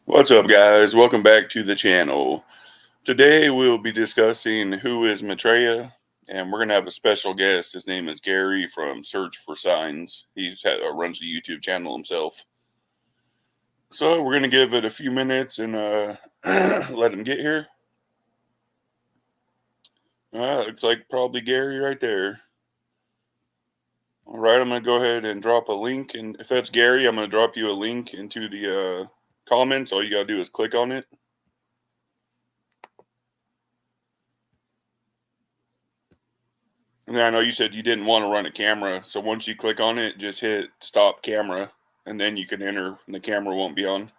What's up, guys? Welcome back to the channel. Today we'll be discussing who is Maitreya, and we're gonna have a special guest. His name is Gary from Search for Signs. Runs the YouTube channel himself. So we're gonna give it a few minutes and let him get here. Looks like probably Gary right there. All right, I'm gonna go ahead and drop a link, and if that's Gary, I'm gonna drop you a link into the comments. All you gotta do is click on it. And then I know you said you didn't want to run a camera, so once you click on it, just hit stop camera, and then you can enter, and the camera won't be on.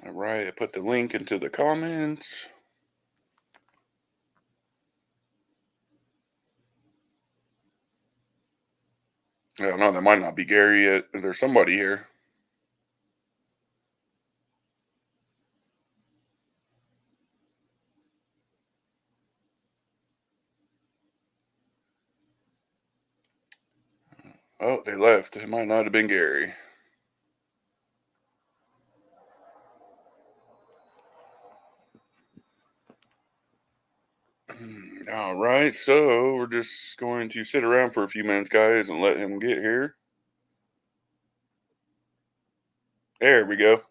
All right, I put the link into the comments. I don't know, that might not be Gary yet. There's somebody here. Oh, they left. It might not have been Gary. All right, so we're just going to sit around for a few minutes, guys, and let him get here. There we go.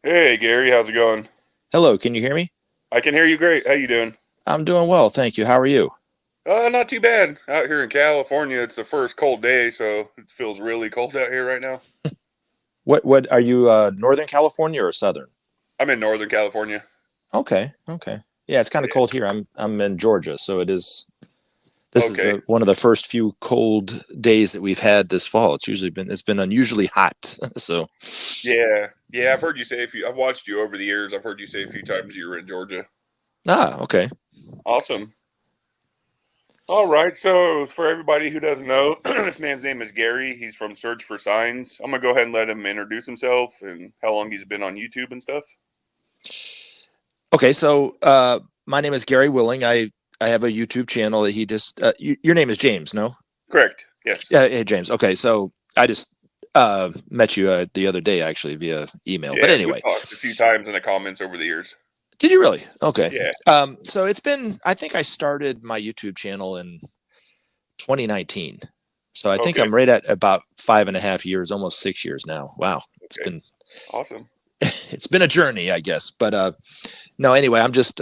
Hey, Gary, how's it going? Hello, can you hear me? I can hear you great. How you doing? I'm doing well, thank you. How are you? Not too bad. Out here in California, it's the first cold day, so it feels really cold out here right now. What are you Northern California or Southern? I'm in Northern California. Okay, okay. Yeah, it's kind of Yeah. cold here. I'm in Georgia, so it is this is Okay. the one of the first few cold days that we've had this fall. It's been unusually hot. So Yeah. Yeah, I've heard you say I've watched you over the years. I've heard you say a few times you were in Georgia. okay. Awesome. All right. So for everybody who doesn't know, this man's name is Gary. He's from Search for Signs. I'm gonna go ahead and let him introduce himself and how long he's been on YouTube and stuff. Okay, so my name is Gary Willing. I have a YouTube channel that he just your name is James, no? Correct. Yes. Yeah, hey James. Okay, so I just met you the other day actually via email. But Yeah, we've anyway, talked a few times in the comments over the years. did you really? Okay. Yeah. So it's been, I think I started my YouTube channel in 2019. So I think Okay. I'm right at about 5.5 years, almost 6 years now. Wow. Okay. Awesome. It's been a journey, I guess. But no, anyway, I'm just,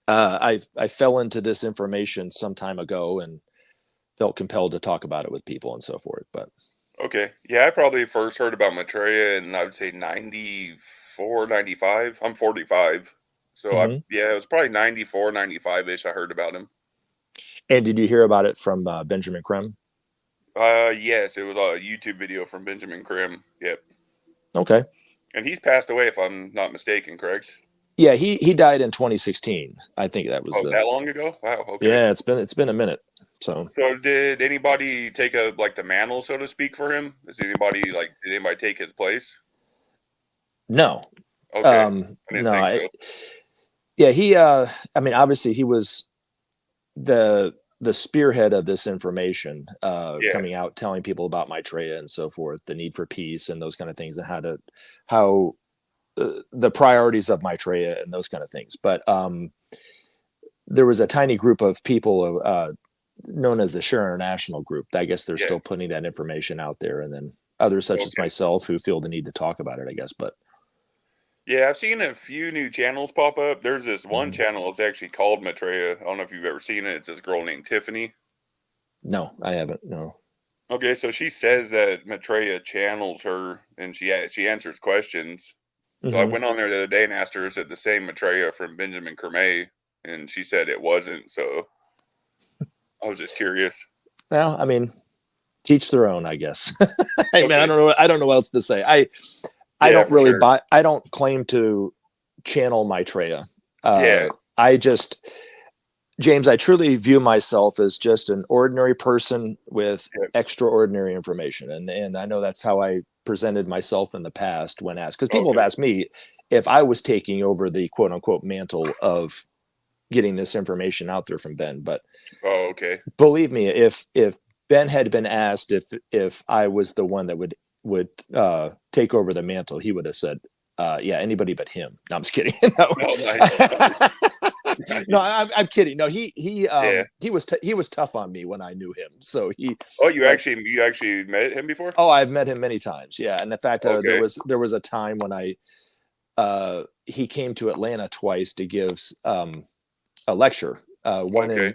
I fell into this information some time ago and felt compelled to talk about it with people and so forth. But Okay. Yeah, I probably first heard about Maitreya in I would say 94, 95. I'm 45. So Mhm. yeah, it was probably 94, 95-ish I heard about him. And did you hear about it from Benjamin Krem? Yes, it was a YouTube video from Benjamin Krim. Yep. Okay. And he's passed away if I'm not mistaken, correct? Yeah, he died in 2016. I think that was Oh, the that long ago? Wow, okay. yeah. It's been a minute. So So did anybody take the mantle, so to speak, for him? Did anybody take his place? no, Okay. I didn't no, think so. yeah, I mean, obviously he was the spearhead of this information, Yeah. coming out, telling people about Maitreya and so forth, the need for peace and those kind of things, and how the priorities of Maitreya and those kind of things. But there was a tiny group of people known as the Share International Group. I guess they're Yeah. still putting that information out there, and then others such as Okay. myself who feel the need to talk about it, I guess. But Yeah, I've seen a few new channels pop up. There's this one mhm. channel that's actually called Maitreya. I don't know if you've ever seen it. It's this girl named Tiffany. No, I haven't. No. Okay, so she says that Maitreya channels her and she answers questions. So I Hmm. went on there the other day and asked her, is it the same Maitreya from Benjamin Kermay? And she said it wasn't. So I was just curious. Well, I mean, teach their own, I guess. I mean, Okay. I don't know what else to say. I Yeah, don't for really sure. buy. I don't claim to channel Maitreya. Yeah. I just James, I truly view myself as just an ordinary person with Yeah. extraordinary information. And I know that's how I presented myself in the past when asked, because people have Okay. asked me if I was taking over the quote unquote mantle of getting this information out there from Ben. But Oh, okay. believe me, if Ben had been asked if I was the one that would take over the mantle, he would have said, yeah, anybody but him. No, I'm just kidding. No, Oh, nice, nice, no, nice. I'm kidding. No, Yeah. he was tough on me when I knew him. So Oh, but you actually met him before? oh, I've met him many times. Yeah, and in fact, Okay. there was a time when he came to Atlanta twice to give a lecture. One Okay. in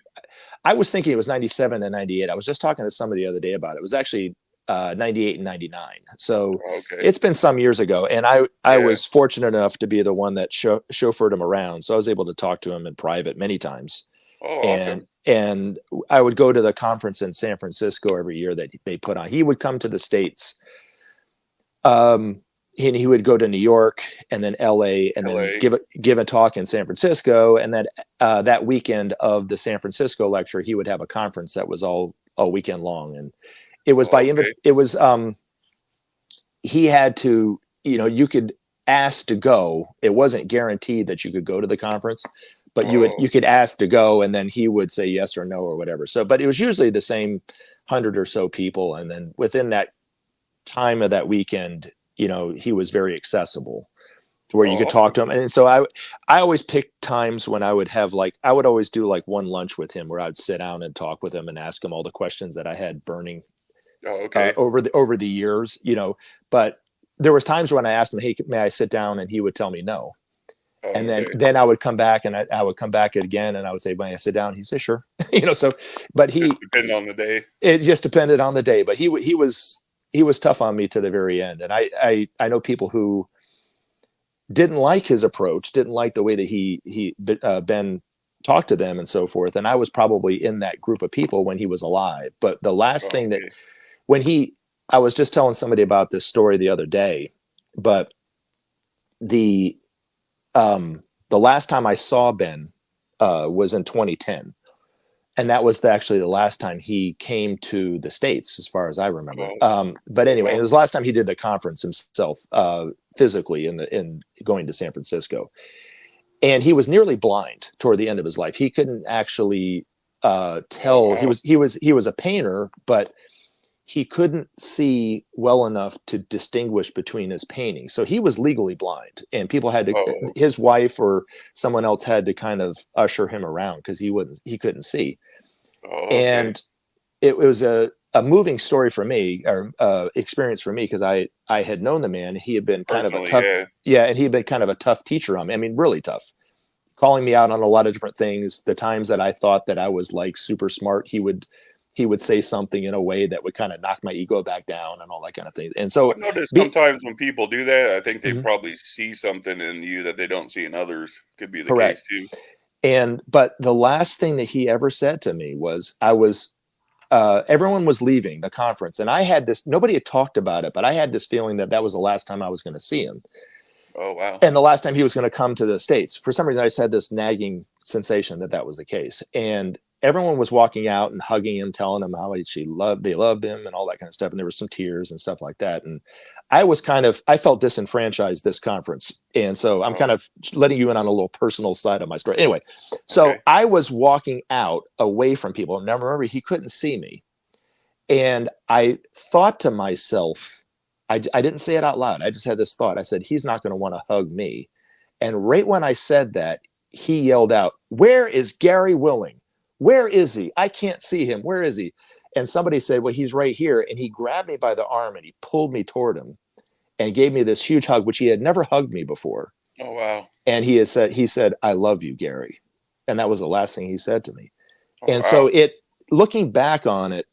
I was thinking it was 97 and 98. I was just talking to somebody the other day about it. It was actually 98 and 99. So Okay. it's been some years ago. And I Yeah. was fortunate enough to be the one that chauffeured him around. So I was able to talk to him in private many times. Oh, And, awesome. and I would go to the conference in San Francisco every year that they put on. He would come to the States. Um, he would go to New York and then LA and then LA. give a talk in San Francisco. And then that weekend of the San Francisco lecture, he would have a conference that was all weekend long. And it was Oh, okay. it was he had to, you could ask to go. It wasn't guaranteed that you could go to the conference, but Oh, you could ask to go, and then he would say yes or no or whatever. So, but it was usually the same 100 or so people, and then within that time of that weekend, he was very accessible to where you oh, could talk awesome. to him. And so I always picked times when I would have I would always do like one lunch with him where I'd sit down and talk with him and ask him all the questions that I had burning Oh, okay. over the years, but there was times when I asked him, hey, may I sit down? And he would tell me no. And Oh, okay. then I would come back and I would come back again and I would say, may I sit down? He said, sure. So, but Just depending on the day. it just depended on the day, but he was tough on me to the very end. And I know people who didn't like his approach, didn't like the way that Ben talked to them and so forth. And I was probably in that group of people when he was alive. But the last Oh, thing that okay. when I was just telling somebody about this story the other day, but the the last time I saw Ben was in 2010, and that was actually the last time he came to the States, as far as I remember. Oh, But oh, anyway, wow. it was the last time he did the conference himself physically in going to San Francisco, and he was nearly blind toward the end of his life. He couldn't actually Oh, tell. wow. He was a painter, but he couldn't see well enough to distinguish between his paintings. So he was legally blind, and people had to, Oh, his wife or someone else had to kind of usher him around because he couldn't see. oh, okay. And it was a moving story for me, or experience for me, because I had known the man. He had been kind of a Personally, tough, yeah. yeah, and he had been kind of a tough teacher on me. I mean, really tough, calling me out on a lot of different things. The times that I thought that I was like super smart, he would say something in a way that would kind of knock my ego back down and all that kind of thing. And so I've noticed be sometimes when people do that, I think they Mhm. probably see something in you that they don't see in others. Could be the Correct. case too. And but the last thing that he ever said to me was everyone was leaving the conference, and I had this, nobody had talked about it, but I had this feeling that that was the last time I was going to see him. Oh, wow. And the last time he was going to come to the States. For some reason, I just had this nagging sensation that that was the case. And everyone was walking out and hugging him, telling him how they loved him and all that kind of stuff. And there was some tears and stuff like that. And I felt disenfranchised this conference. And so I'm Oh, kind of letting you in on a little personal side of my story. Anyway, so okay. I was walking out away from people. Now remember, he couldn't see me. And I thought to myself, I didn't say it out loud. I just had this thought. I said, he's not going to want to hug me. And right when I said that, he yelled out, where is Gary Willing? Where is he? I can't see him. Where is he? And somebody said, well, he's right here. And he grabbed me by the arm and he pulled me toward him and gave me this huge hug, which he had never hugged me before. Oh, wow. And he said, I love you, Gary. And that was the last thing he said to me. Oh, And wow. so looking back on it,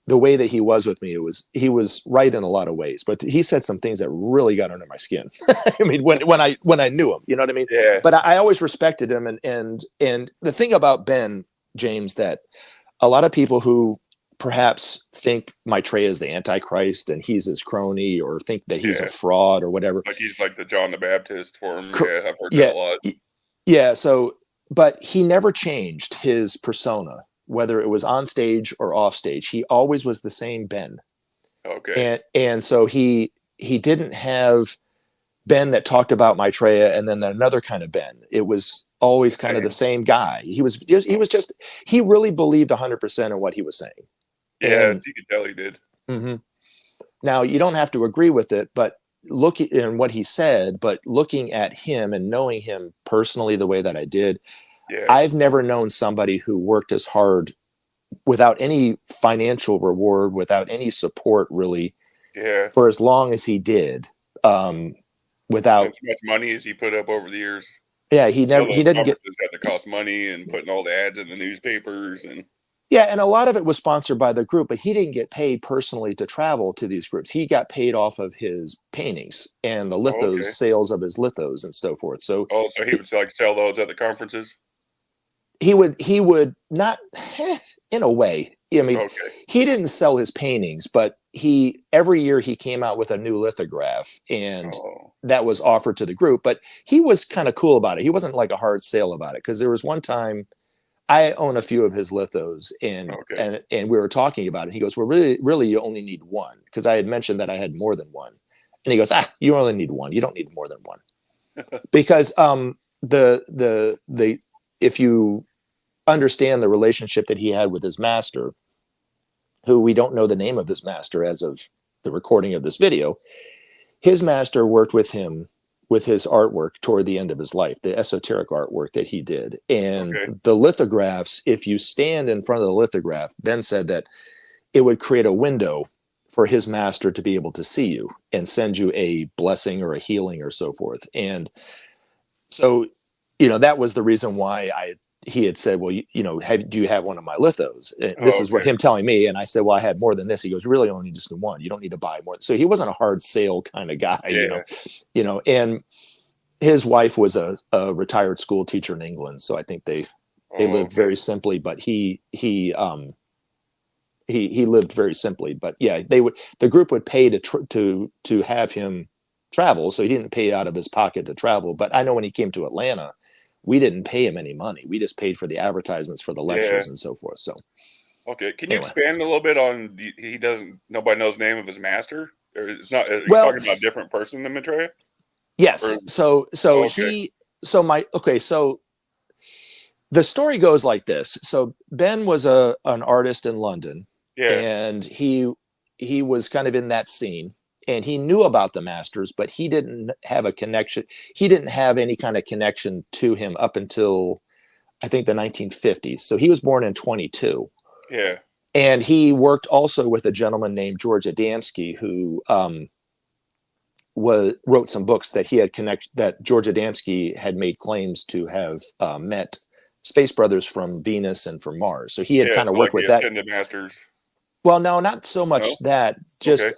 the way that he was with me, he was right in a lot of ways, but he said some things that really got under my skin. I mean, when I knew him, you know what I mean? Yeah. But I always respected him. And the thing about Ben, James, that a lot of people who perhaps think Maitreya is the Antichrist and he's his crony, or think that he's a Yeah. fraud or whatever. Like he's like the John the Baptist for him. Yeah, I've heard that Yeah. a lot. Yeah. So but he never changed his persona, whether it was on stage or off stage. He always was the same Ben. Okay. And so he didn't have Ben that talked about Maitreya and then another kind of Ben. It was always The kind of the same. same guy. He really believed 100% in what he was saying. Yeah, And as you could tell he did. mhm. Now you don't have to agree with it, but looking in what he said, but looking at him and knowing him personally the way that I did, Yeah. I've never known somebody who worked as hard without any financial reward, without any support really, Yeah. for as long as he did. Um, And without, as much money as he put up over the years. yeah, You know, he those didn't get, conferences had to cost money and putting all the ads in the newspapers and yeah, and a lot of it was sponsored by the group, but he didn't get paid personally to travel to these groups. He got paid off of his paintings and the oh, lithos, okay. sales of his lithos and so forth. So Oh, so he would like sell those at the conferences? he would not in a way, I mean, Okay. he didn't sell his paintings, but he every year he came out with a new lithograph and Oh, that was offered to the group, but he was kind of cool about it. He wasn't like a hard sale about it, because there was one time I own a few of his lithos, okay. and we were talking about it. He goes, well, really you only need one, because I had mentioned that I had more than one. And he goes, you only need one, you don't need more than one, because the if you understand the relationship that he had with his master, who we don't know the name of his master as of the recording of this video. His master worked with him with his artwork toward the end of his life, the esoteric artwork that he did. And Okay. the lithographs, if you stand in front of the lithograph, Ben said that it would create a window for his master to be able to see you and send you a blessing or a healing or so forth. And so, that was the reason why he had said, well, do you have one of my lithos? And this Oh, is what okay. him telling me. And I said, well, I had more than this. He goes, really only just one. You don't need to buy more. So he wasn't a hard sale kind of guy, Yeah. and his wife was a retired school teacher in England. So I think they Oh, lived okay. very simply, but he lived very simply. But yeah, the group would pay to have him travel, so he didn't pay out of his pocket to travel. But I know when he came to Atlanta, we didn't pay him any money. We just paid for the advertisements for the Yeah. lectures and so forth. So Okay. Can you anyway, expand a little bit on he doesn't nobody knows the name of his master? Or it's not are you well, talking about a different person than Maitreya? Or yes. So oh, okay. he so my okay so the story goes like this. So Ben was an artist in London, Yeah. and he was kind of in that scene, and he knew about the Masters, but he didn't have a connection. He didn't have any kind of connection to him up until I think the 1950s. So he was born in 22, Yeah. and he worked also with a gentleman named George Adamski, who wrote some books that he had that George Adamski had made claims to have met space brothers from Venus and from Mars. So he had Yeah, kind of so like worked the with that. Ascended Masters. Well, no, not so No? much that, Okay. just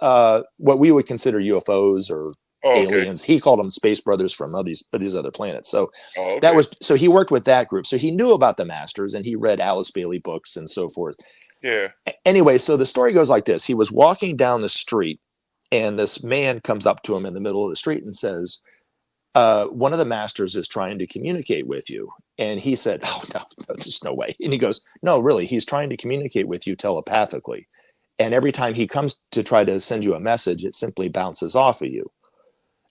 what we would consider UFOs or Oh, okay. aliens. He called them space brothers from these other planets. So Oh, okay. he worked with that group. So he knew about the Masters, and he read Alice Bailey books and so forth. Yeah. Anyway, so the story goes like this. He was walking down the street, and this man comes up to him in the middle of the street and says, one of the Masters is trying to communicate with you. And he said, oh, no, that's just no way. And he goes, no, really, he's trying to communicate with you telepathically. And every time he comes to try to send you a message, it simply bounces off of you.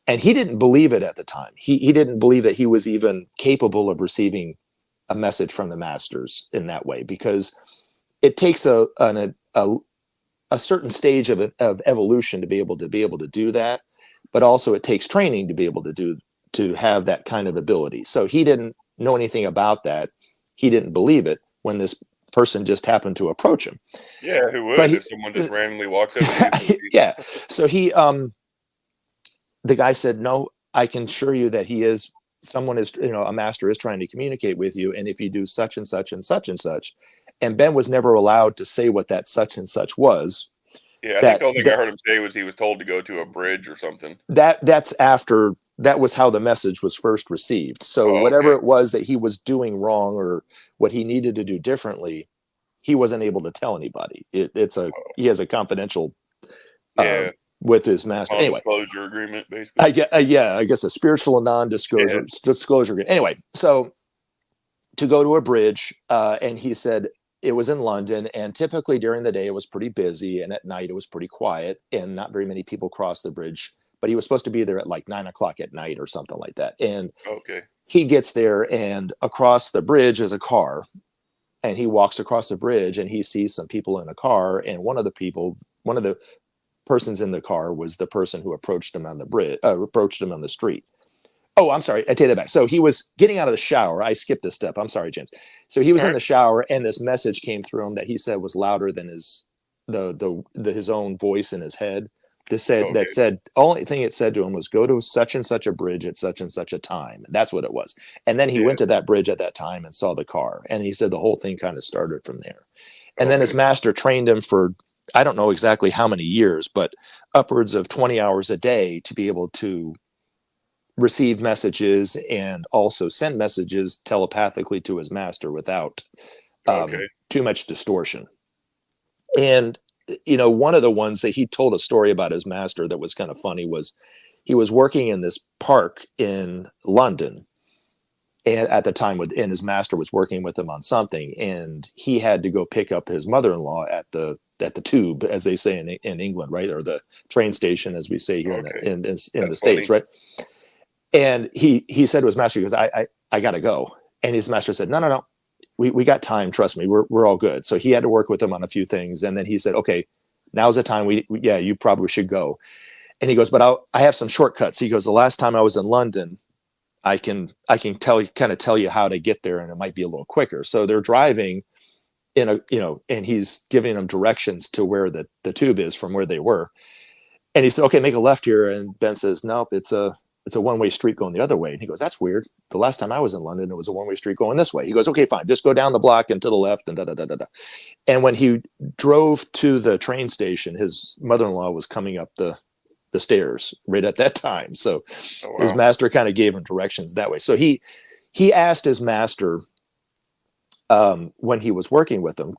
And he didn't believe it at the time. He didn't believe that he was even capable of receiving a message from the Masters in that way, because it takes a certain stage of evolution to be able to do that, but also it takes training to be able to have that kind of ability. So he didn't know anything about that. He didn't believe it when this person just happened to approach him. Yeah, who But would if someone just randomly walks up to you and says, yeah. So the guy said, no, I can assure you that someone is, a master is trying to communicate with you. And if you do such and such and such and such, and Ben was never allowed to say what that such and such was. yeah, I think That the only thing I that heard him say was he was told to go to a bridge or something. that's after that was how the message was first received. So Oh, whatever okay. it was that he was doing wrong or what he needed to do differently, he wasn't able to tell anybody. He has a confidential uh, Yeah, with his master. Anyway, non-disclosure agreement, basically. I guess a spiritual non-disclosure Yeah. disclosure. Anyway, so to go to a bridge, and he said it was in London, and typically during the day it was pretty busy, and at night it was pretty quiet, and not very many people crossed the bridge. But he was supposed to be there at like 9 o'clock at night or something like that. And Okay. he gets there, and across the bridge is a car, and he walks across the bridge, and he sees some people in a car, and one of the persons in the car was the person who approached him on the bridge, approached him on the street. Oh, I'm sorry. I take that back. So he was getting out of the shower. I skipped a step. I'm sorry, James. So he was All in right. the shower, and this message came through him that he said was louder than his own voice in his head. That Okay. said, only thing it said to him was, go to such and such a bridge at such and such a time. That's what it was. And then he Yeah. went to that bridge at that time and saw the car. And he said the whole thing kind of started from there. And then his Okay. master trained him for, I don't know exactly how many years, but upwards of 20 hours a day to be able to receive messages and also send messages telepathically to his master without Okay. too much distortion. And, one of the ones that he told a story about his master that was kind of funny was he was working in this park in London. And at the time, and his master was working with him on something, and he had to go pick up his mother-in-law at the tube, as they say in England, right, or the train station, as we say here Okay. in the That's States, funny. right? And he said to his master, he goes, I gotta go. And his master said, no. We got time. Trust me, we're all good. So he had to work with him on a few things. And then he said, okay, now's the time you probably should go. And he goes, but I have some shortcuts. He goes, the last time I was in London, I can tell you how to get there, and it might be a little quicker. So they're driving and he's giving them directions to where the tube is from where they were. And he said, okay, make a left here. And Ben says, nope, it's a one-way street going the other way. And he goes, that's weird. The last time I was in London, it was a one-way street going this way. He goes, okay, fine. Just go down the block and to the left and da, da, da, da, da. And when he drove to the train station, his mother-in-law was coming up the stairs right at that time. So Oh, his wow. master kind of gave him directions that way. So he asked his master, when he was working with him,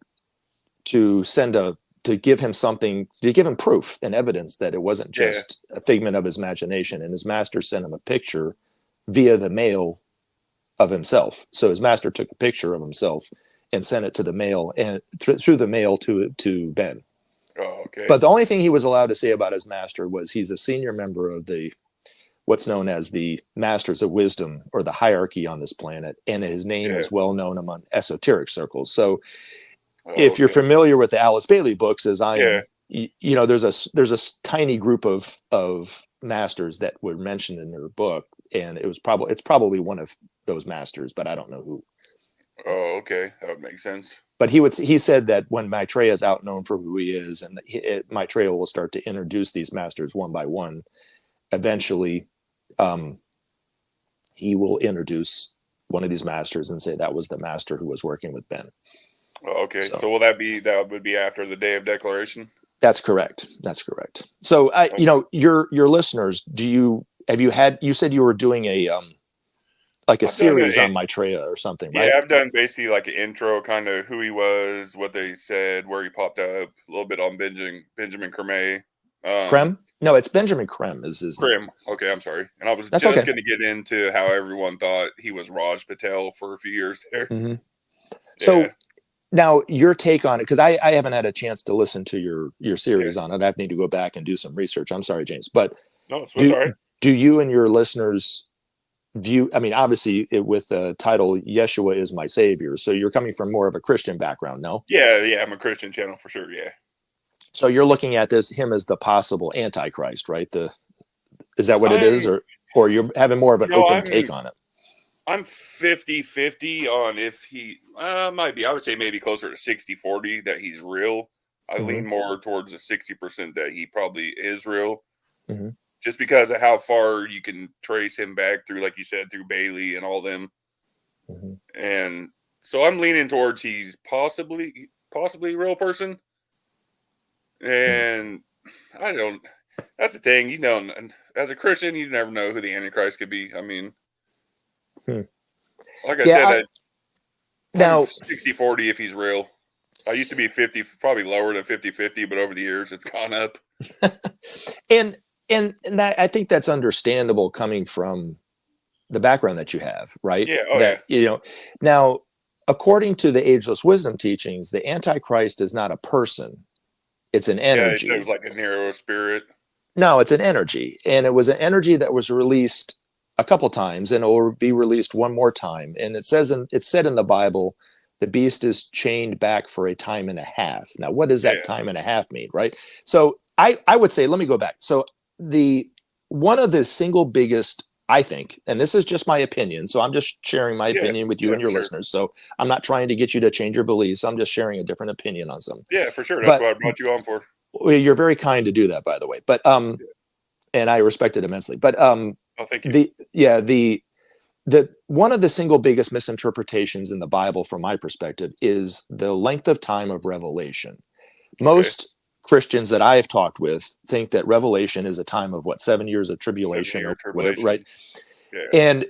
to give him something, to give him proof and evidence that it wasn't Yeah. just a figment of his imagination. And his master sent him a picture via the mail of himself. So his master took a picture of himself and sent it to the mail and through the mail to Ben. Oh, okay. But the only thing he was allowed to say about his master was he's a senior member of what's known as the Masters of Wisdom, or the hierarchy on this planet, and his name Yeah. is well known among esoteric circles. So Oh, if you're okay. familiar with the Alice Bailey books, as I Yeah. am, there's a tiny group of masters that were mentioned in her book, and it's probably one of those masters, but I don't know who. Oh, okay. That would make sense. But he said that when Maitreya is out known for who he is, and Maitreya will start to introduce these masters one by one, eventually he will introduce one of these masters and say that was the master who was working with Ben. Oh, okay. So So that would be after the day of declaration? that's correct. That's correct. So Okay. your listeners, you said you were doing a like a I've done series it. on Maitreya or something, right? Yeah, I've done basically like an intro, kind of who he was, what they said, where he popped up, a little bit on Benjamin Creme. Krem? No, it's Benjamin Krem is his name. Krim. Okay, I'm sorry. And I was That's just okay. going to get into how everyone thought he was Raj Patel for a few years there. Mm-hmm. Yeah. So now your take on it, because I haven't had a chance to listen to your Yeah. series on it. I need to go back and do some research. I'm sorry, James, but No, it's do all right. do you and your listeners view? I mean, obviously, with the title "Yeshua is my Savior," so you're coming from more of a Christian background, no? Yeah, yeah, I'm a Christian channel for sure. Yeah. So you're looking at him as the possible Antichrist, right? Is that what it is, I'm, or you're having more of you an know, open I'm take on it? I'm 50-50 on if he might be. I would say maybe closer to 60-40 that he's real. I Mm-hmm. lean more towards the 60% that he probably is real, Mm-hmm. just because of how far you can trace him back through, like you said, through Bailey and all them. Mm-hmm. And so I'm leaning towards he's possibly a real person. And I don't. That's the thing, and as a Christian, you never know who the Antichrist could be. I mean, Hmm. like I said, Yeah. I'm Now, 60-40 if he's real. I used to be 50, probably lower than 50-50, but over the years it's gone up. and I think that's understandable coming from the background that you have, right? Yeah. Oh, yeah. That now according to the ageless wisdom teachings, the Antichrist is not a person. It's an Yeah, he said it was energy. like a narrow spirit. No, it's an energy. And it was an energy that was released a couple times, and it will be released one more time. And it's said in the Bible, the beast is chained back for a time and a half. Now, what does that Yeah, time and a half mean, right? So I would say, let me go back. So the one of the single biggest, I think, and this is just my opinion, so I'm just sharing my yeah, opinion with you yeah, and for your sure. listeners. So I'm not trying to get you to change your beliefs. I'm just sharing a different opinion on something. Yeah, for sure. That's But what I brought you on for. well, you're very kind to do that, by the way. But Yeah. and I respect it immensely. But Oh, thank you. the one of the single biggest misinterpretations in the Bible, from my perspective, is the length of time of revelation. Okay. Most Christians that I have talked with think that revelation is a time of what, 7 years of Seven tribulation year or whatever, right? tribulation. Yeah. And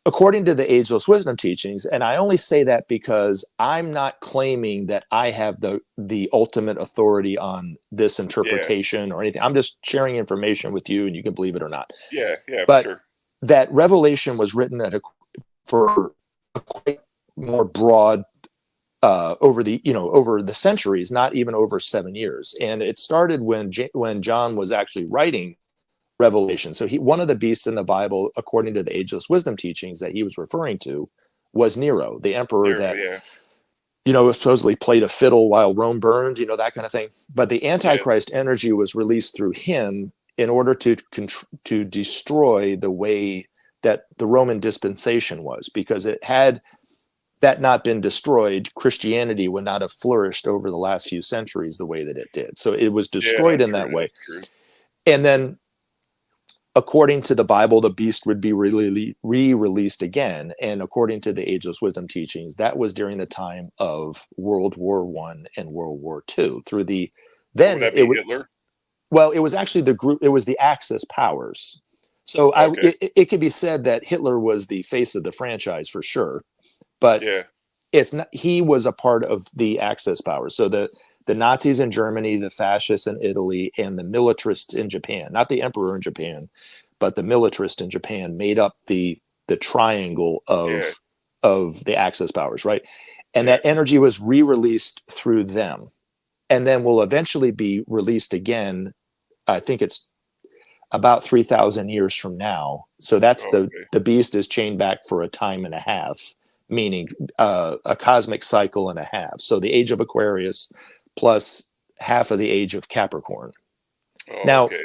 according to the ageless wisdom teachings, and I only say that because I'm not claiming that I have the ultimate authority on this Yeah. interpretation or anything. I'm just sharing information with you, and you can believe it or not. Yeah. Yeah, for But sure. that revelation was written for a quite more broad, over the centuries, not even over 7 years. And it started when John was actually writing Revelation. So one of the beasts in the Bible, according to the ageless wisdom teachings that he was referring to, was Nero, the emperor Nero. that Yeah. supposedly played a fiddle while Rome burned, that kind of thing. But the Yeah. Antichrist energy was released through him in order to destroy the way that the Roman dispensation was, because it had that not been destroyed, Christianity would not have flourished over the last few centuries the way that it did. So it was Yeah, destroyed that's in that true. way. That's true. And then, according to the Bible, the beast would be re-released again. And according to the ageless wisdom teachings, that was during the time of World War I and World War II. Through the So would then that it be would Hitler? well, it was actually the group. It was the Axis powers. So Okay. it could be said that Hitler was the face of the franchise for sure, but Yeah. it's not. He was a part of the Axis powers. So the Nazis in Germany, the fascists in Italy, and the militarists in Japan, not the emperor in Japan, but the militarist in Japan, made up the triangle Yeah. of the Axis powers, right? And Yeah. that energy was re-released through them, and then will eventually be released again. I think it's about 3,000 years from now. So that's Okay. the beast is chained back for a time and a half, meaning a cosmic cycle and a half. So the age of Aquarius plus half of the age of Capricorn. Oh, Now, okay.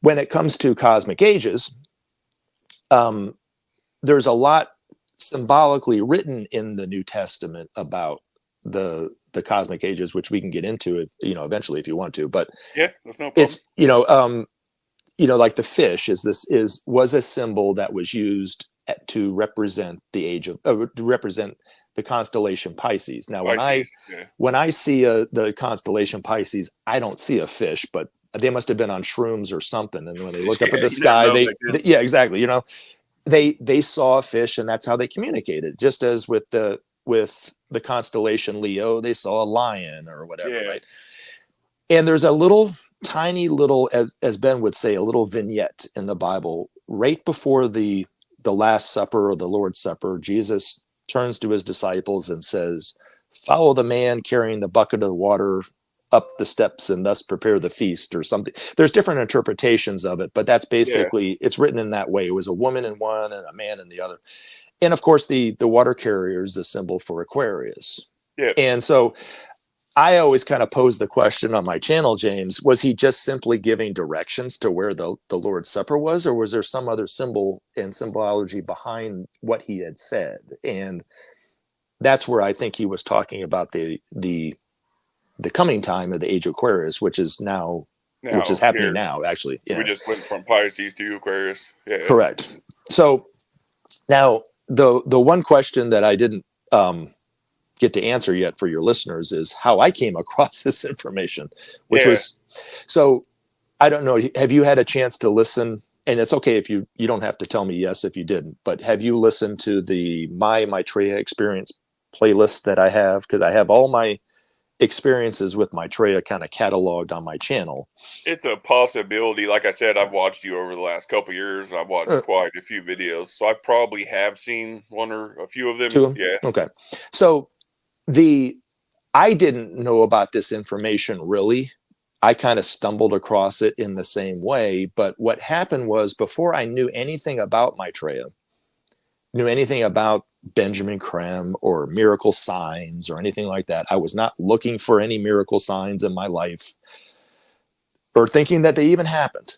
when it comes to cosmic ages, um, there's a lot symbolically written in the New Testament about the cosmic ages, which we can get into it, eventually if you want to. But Yeah, that's no problem. it's like the fish was a symbol that was used to represent the age of to represent the constellation Pisces. Now, Pisces. Yeah. when I see the constellation Pisces, I don't see a fish, but they must have been on shrooms or something. And when they looked up at Yeah, the you never sky, know back then. yeah, exactly. They saw a fish, and that's how they communicated. Just as with the constellation Leo, they saw a lion or whatever, Yeah. right? And there's a little tiny little, as Ben would say, a little vignette in the Bible right before the Last Supper or the Lord's Supper. Jesus turns to his disciples and says, "Follow the man carrying the bucket of water up the steps and thus prepare the feast," or something. There's different interpretations of it, but that's Yeah. basically, it's written in that way. It was a woman in one and a man in the other. And of course, the water carrier is the symbol for Aquarius. Yeah. And so I always kind of pose the question on my channel, James, was he just simply giving directions to where the Lord's Supper was, or was there some other symbol and symbology behind what he had said? And that's where I think he was talking about the coming time of the age of Aquarius, which is Now happening here now, actually. we just went from Pisces to Aquarius. Yeah. Correct. So now the one question that I didn't get to answer yet for your listeners is how I came across this information, which Yeah. was, so I don't know. Have you had a chance to listen? And it's okay if you don't have to tell me yes if you didn't, but have you listened to the My Maitreya Experience playlist that I have? Because I have all my experiences with Maitreya kind of cataloged on my channel. It's a possibility. Like I said, I've watched you over the last couple years. I've watched Uh, quite a few videos, so I probably have seen one or a few of them. to him. Yeah, Okay. So the I didn't know about this information really. I kind of stumbled across it in the same way. But what happened was before I knew anything about Maitreya, knew anything about Benjamin Creme or miracle signs or anything like that, I was not looking for any miracle signs in my life or thinking that they even happened.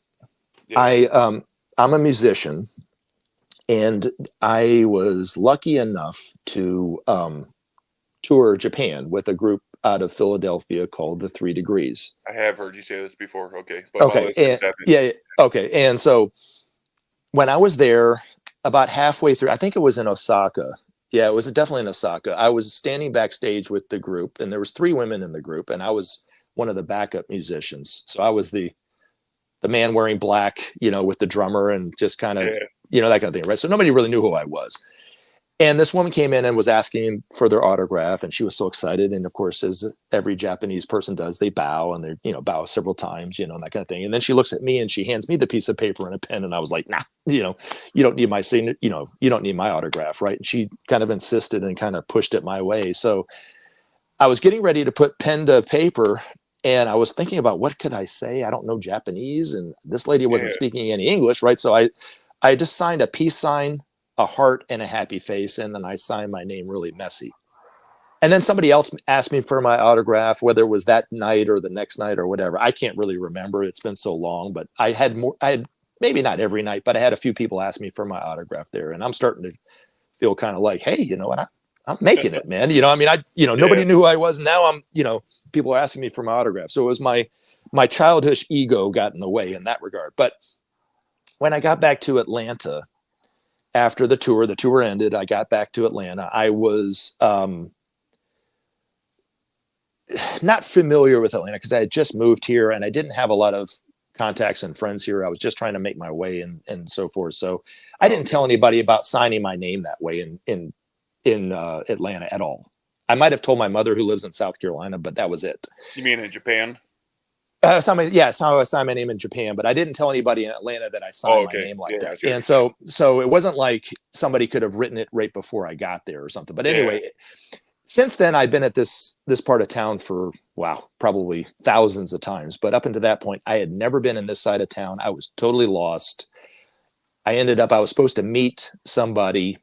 yeah, I'm a musician, and I was lucky enough to tour Japan with a group out of Philadelphia called the 3 Degrees. I have heard you say this before. Okay, but my Okay, listeners and haven't. yeah, okay, and so when I was there, about halfway through, I think it was in Osaka. Yeah, it was definitely in Osaka. I was standing backstage with the group, and there was 3 women in the group, and I was one of the backup musicians. So I was the man wearing black, with the drummer and just kind of, Yeah, that kind of thing, right? So nobody really knew who I was. And this woman came in and was asking for their autograph, and she was so excited. And of course, as every Japanese person does, they bow and they, bow several times, and that kind of thing. And then she looks at me and she hands me the piece of paper and a pen, and I was like, nah, you don't need my signature, you don't need my autograph, right? And she kind of insisted and kind of pushed it my way. So I was getting ready to put pen to paper, and I was thinking about what could I say? I don't know Japanese, and this lady wasn't yeah, speaking any English, right? So I just signed a peace sign, a heart, and a happy face, and then I signed my name really messy. And then somebody else asked me for my autograph, whether it was that night or the next night or whatever. I can't really remember. It's been so long, but I had maybe not every night, but I had a few people ask me for my autograph there. And I'm starting to feel kind of like, hey, you know what? I'm making it, man. I mean, yeah. nobody knew who I was. Now people are asking me for my autograph. So it was my childish ego got in the way in that regard. But when I got back to Atlanta after the tour ended, I got back to Atlanta. I was not familiar with Atlanta because I had just moved here and I didn't have a lot of contacts and friends here. I was just trying to make my way and so forth. So I Oh, didn't okay. tell anybody about signing my name that way in Atlanta at all. I might have told my mother who lives in South Carolina, but that was it. You mean in Japan? It's how I signed my name in Japan, but I didn't tell anybody in Atlanta that I Oh, signed my okay. name like Yeah, I that. see what you're And saying. so it wasn't like somebody could have written it right before I got there or something. But Yeah, anyway, since then I've been at this part of town for wow, probably thousands of times. But up until that point, I had never been in this side of town. I was totally lost. I was supposed to meet somebody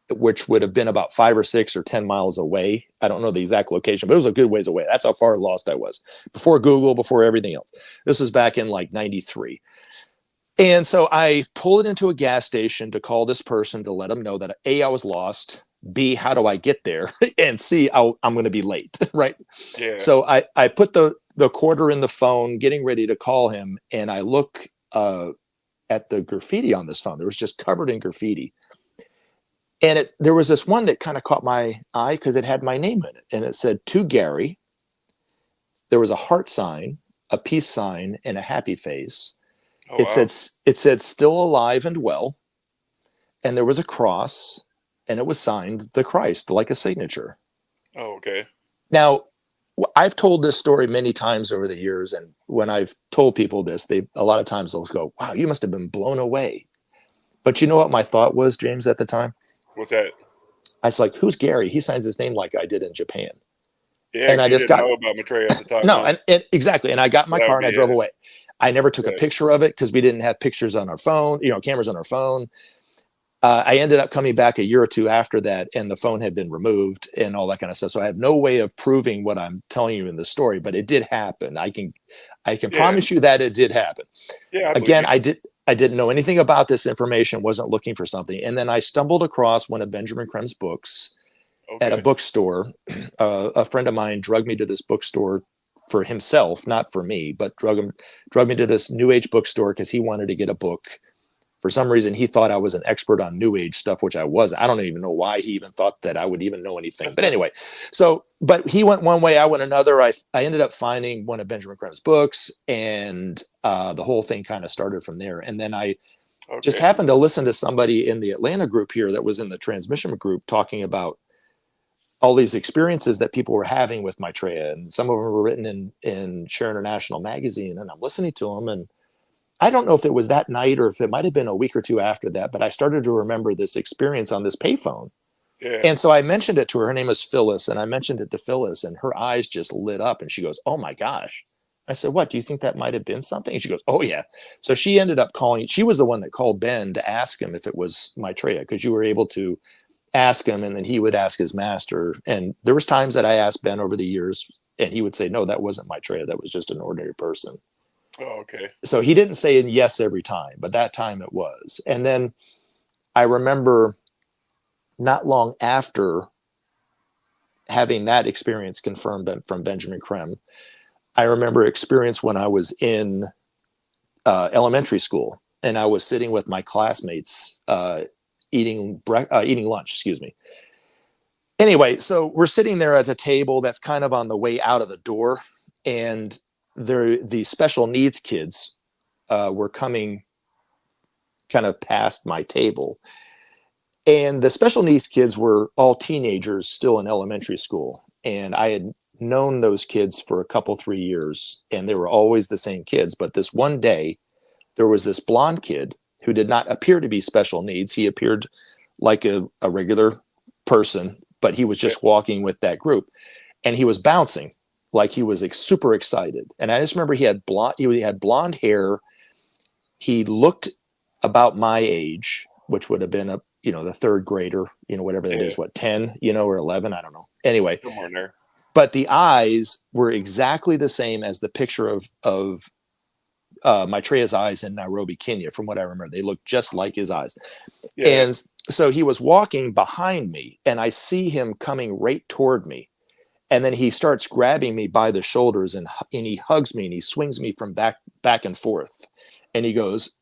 which would have been about 5 or 6 or 10 miles away. I don't know the exact location, but it was a good ways away. That's how far lost I was before Google, before everything else. This was back in like 93. And so I pull it into a gas station to call this person to let them know that A, I was lost. B, how do I get there? And C, I'm going to be late. Right. yeah. So I put the quarter in the phone, getting ready to call him. And I look at the graffiti on this phone. It was just covered in graffiti. And there was this one that kind of caught my eye because it had my name in it. And it said, to Gary. There was a heart sign, a peace sign, and a happy face. Oh, It wow. said, it said, still alive and well. And there was a cross, and it was signed the Christ, like a signature. Oh, okay. Now, I've told this story many times over the years. And when I've told people this, a lot of times they'll go, wow, you must have been blown away. But you know what my thought was, James, at the time? What's that? I was like, who's Gary? He signs his name like I did in Japan. Yeah, And because I you just didn't got know about Maitreya at the time, no, huh? and exactly. And I got in So my that car would and I be drove away. I never took a right. picture of it because we didn't have pictures on our phone, cameras on our phone. I ended up coming back a year or two after that, and the phone had been removed and all that kind of stuff. So I have no way of proving what I'm telling you in the story, but it did happen. I can Yeah, promise you that it did happen. yeah, I believe Again, you. I didn't know anything about this information, wasn't looking for something, and then I stumbled across one of Benjamin Creme's books at a Okay. bookstore. A friend of mine drugged me to this bookstore for himself, not for me, but drug me to this New Age bookstore because he wanted to get a book. For some reason, he thought I was an expert on New Age stuff, which I wasn't. I don't even know why he even thought that I would even know anything. But anyway, but he went one way, I went another. I ended up finding one of Benjamin Creme's books, and the whole thing kind of started from there. And then I just Okay. happened to listen to somebody in the Atlanta group here that was in the transmission group talking about all these experiences that people were having with Maitreya, and some of them were written in Share International magazine. And I'm listening to them, and I don't know if it was that night or if it might have been a week or two after that, but I started to remember this experience on this payphone. Yeah. And so I mentioned it to her. Her name is Phyllis, and I mentioned it to Phyllis, and her eyes just lit up, and she goes, "Oh my gosh." I said, "What? Do you think that might have been something?" And she goes, "Oh yeah." So she ended up calling. She was the one that called Ben to ask him if it was Maitreya, because you were able to ask him, and then he would ask his master. And there was times that I asked Ben over the years, and he would say, "No, that wasn't Maitreya. That was just an ordinary person." Oh, okay. So he didn't say yes every time, but that time it was. And then I remember not long after having that experience confirmed from Benjamin Krem, I remember experience when I was in elementary school, and I was sitting with my classmates eating lunch. Excuse me. Anyway, so we're sitting there at a table that's kind of on the way out of the door, and the special needs kids were coming kind of past my table. And the special needs kids were all teenagers still in elementary school. And I had known those kids for a couple, 3 years, and they were always the same kids. But this one day, there was this blonde kid who did not appear to be special needs. He appeared like a regular person, but he was Yeah. just walking with that group. And he was bouncing like he was super excited. And I just remember he had blonde hair. He looked about my age, which would have been the third grader, whatever that Yeah. is, what, 10, or 11, I don't know. Anyway, Somewhere in there. but the eyes were exactly the same as the picture of Maitreya's eyes in Nairobi, Kenya. From what I remember, they looked just like his eyes. Yeah. And so he was walking behind me, and I see him coming right toward me. And then he starts grabbing me by the shoulders, and he hugs me, and he swings me from back and forth. And he goes,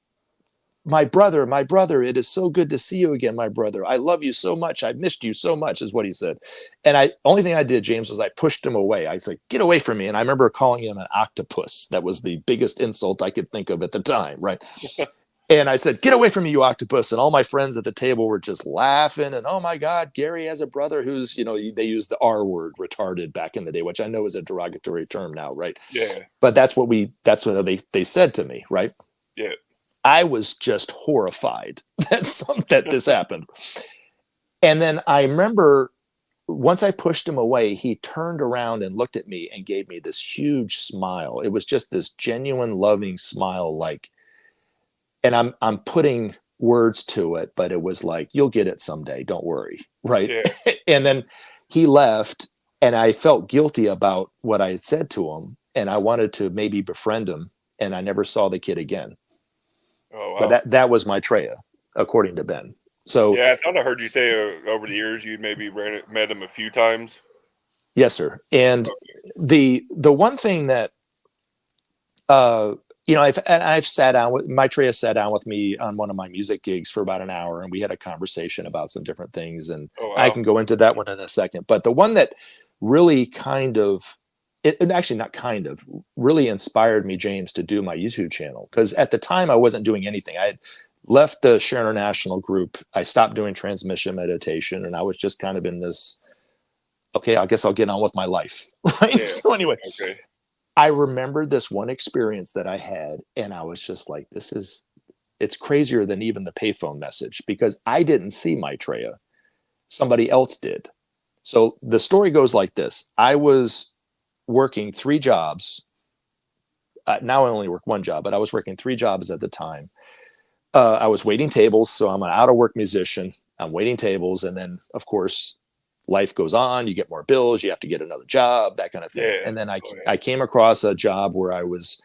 my brother, it is so good to see you again, my brother. I love you so much. I missed you so much," is what he said. And only thing I did, James, was I pushed him away. I said, "Get away from me." And I remember calling him an octopus. That was the biggest insult I could think of at the time, right? And I said, "Get away from me, you octopus." And all my friends at the table were just laughing. And, "Oh my God, Gary has a brother who's," they used the R word, retarded, back in the day, which I know is a derogatory term now, right? Yeah. But that's what they said to me, right? Yeah. I was just horrified that this happened. And then I remember once I pushed him away, he turned around and looked at me and gave me this huge smile. It was just this genuine, loving smile, and I'm putting words to it, but it was like, "You'll get it someday. Don't worry." Right. Yeah. And then he left, and I felt guilty about what I had said to him. And I wanted to maybe befriend him. And I never saw the kid again. Oh, But wow. that was Maitreya, according to Ben. So Yeah, I thought I heard you say over the years you'd maybe met him a few times. yes, sir. And the one thing that uh, I've sat down with Maitreya, sat down with me on one of my music gigs for about an hour, and we had a conversation about some different things. And Oh, I wow. can go into that one in a second. But the one that really kind of it actually not kind of really inspired me, James, to do my YouTube channel, because at the time I wasn't doing anything. I had left the Share International group. I stopped doing transmission meditation, and I was just kind of in this, okay, I guess I'll get on with my life. Right. Yeah. So anyway, Okay. I remembered this one experience that I had, and I was just like, it's crazier than even the payphone message, because I didn't see Maitreya. Somebody else did. So the story goes like this. I was working 3 jobs. Now I only work one job, but I was working 3 jobs at the time. I was waiting tables. So I'm an out of work musician. I'm waiting tables. And then, of course, life goes on. You get more bills. You have to get another job, that kind of thing. Yeah. And then Oh, yeah. I came across a job where I was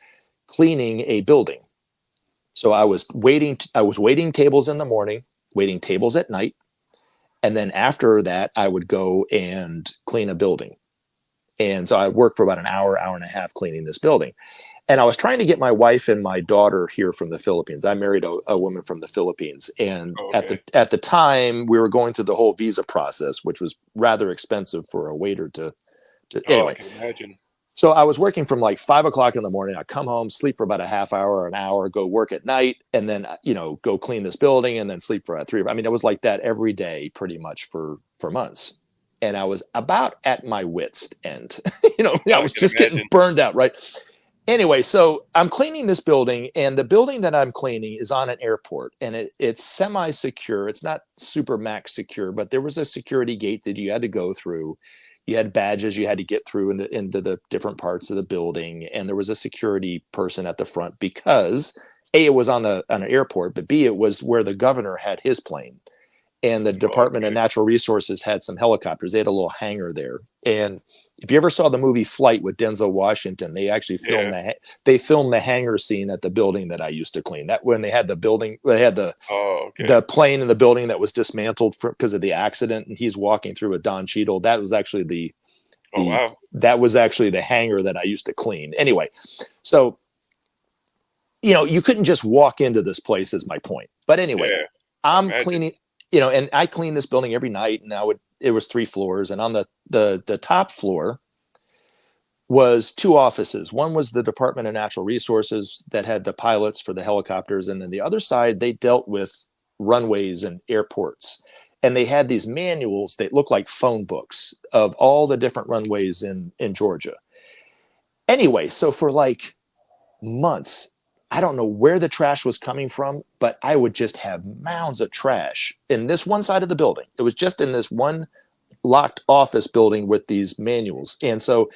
cleaning a building. So I was waiting tables in the morning, waiting tables at night. And then after that, I would go and clean a building. And so I worked for about an hour, hour and a half cleaning this building. And I was trying to get my wife and my daughter here from the Philippines. I married a woman from the Philippines, and Oh, at okay. the time we were going through the whole visa process, which was rather expensive for a waiter to Oh, I anyway. can imagine. So I was working from like 5 o'clock in the morning. I'd come home, sleep for about a half hour or an hour, go work at night, and then go clean this building, and then sleep for 3. I mean, it was like that every day, pretty much for months. and I was about at my wit's end. I I was can just getting imagine. burned out, right? Anyway, so I'm cleaning this building, and the building that I'm cleaning is on an airport, and it's semi-secure. It's not super max secure, but there was a security gate that you had to go through. You had badges you had to get through into the different parts of the building, and there was a security person at the front because A, it was on an airport, but B, it was where the governor had his plane, and the Department of Okay. Natural Resources had some helicopters. They had a little hangar there. And if you ever saw the movie Flight with Denzel Washington, they actually Yeah. filmed the hangar scene at the building that I used to clean. That when they had the building, they had Oh, okay. the plane in the building that was dismantled because of the accident, and he's walking through with Don Cheadle. That was actually Oh, the wow. that was actually the hangar that I used to clean. Anyway, so you couldn't just walk into this place. Is my point. But anyway, Yeah. I I'm imagine. cleaning. And I clean this building every night, and it was 3 floors, and on the top floor was 2 offices. One was the Department of Natural Resources that had the pilots for the helicopters, and then the other side they dealt with runways and airports. And they had these manuals that looked like phone books of all the different runways in Georgia. Anyway, so for like months, I don't know where the trash was coming from, but I would just have mounds of trash in this one side of the building. It was just in this one locked office building with these manuals. And so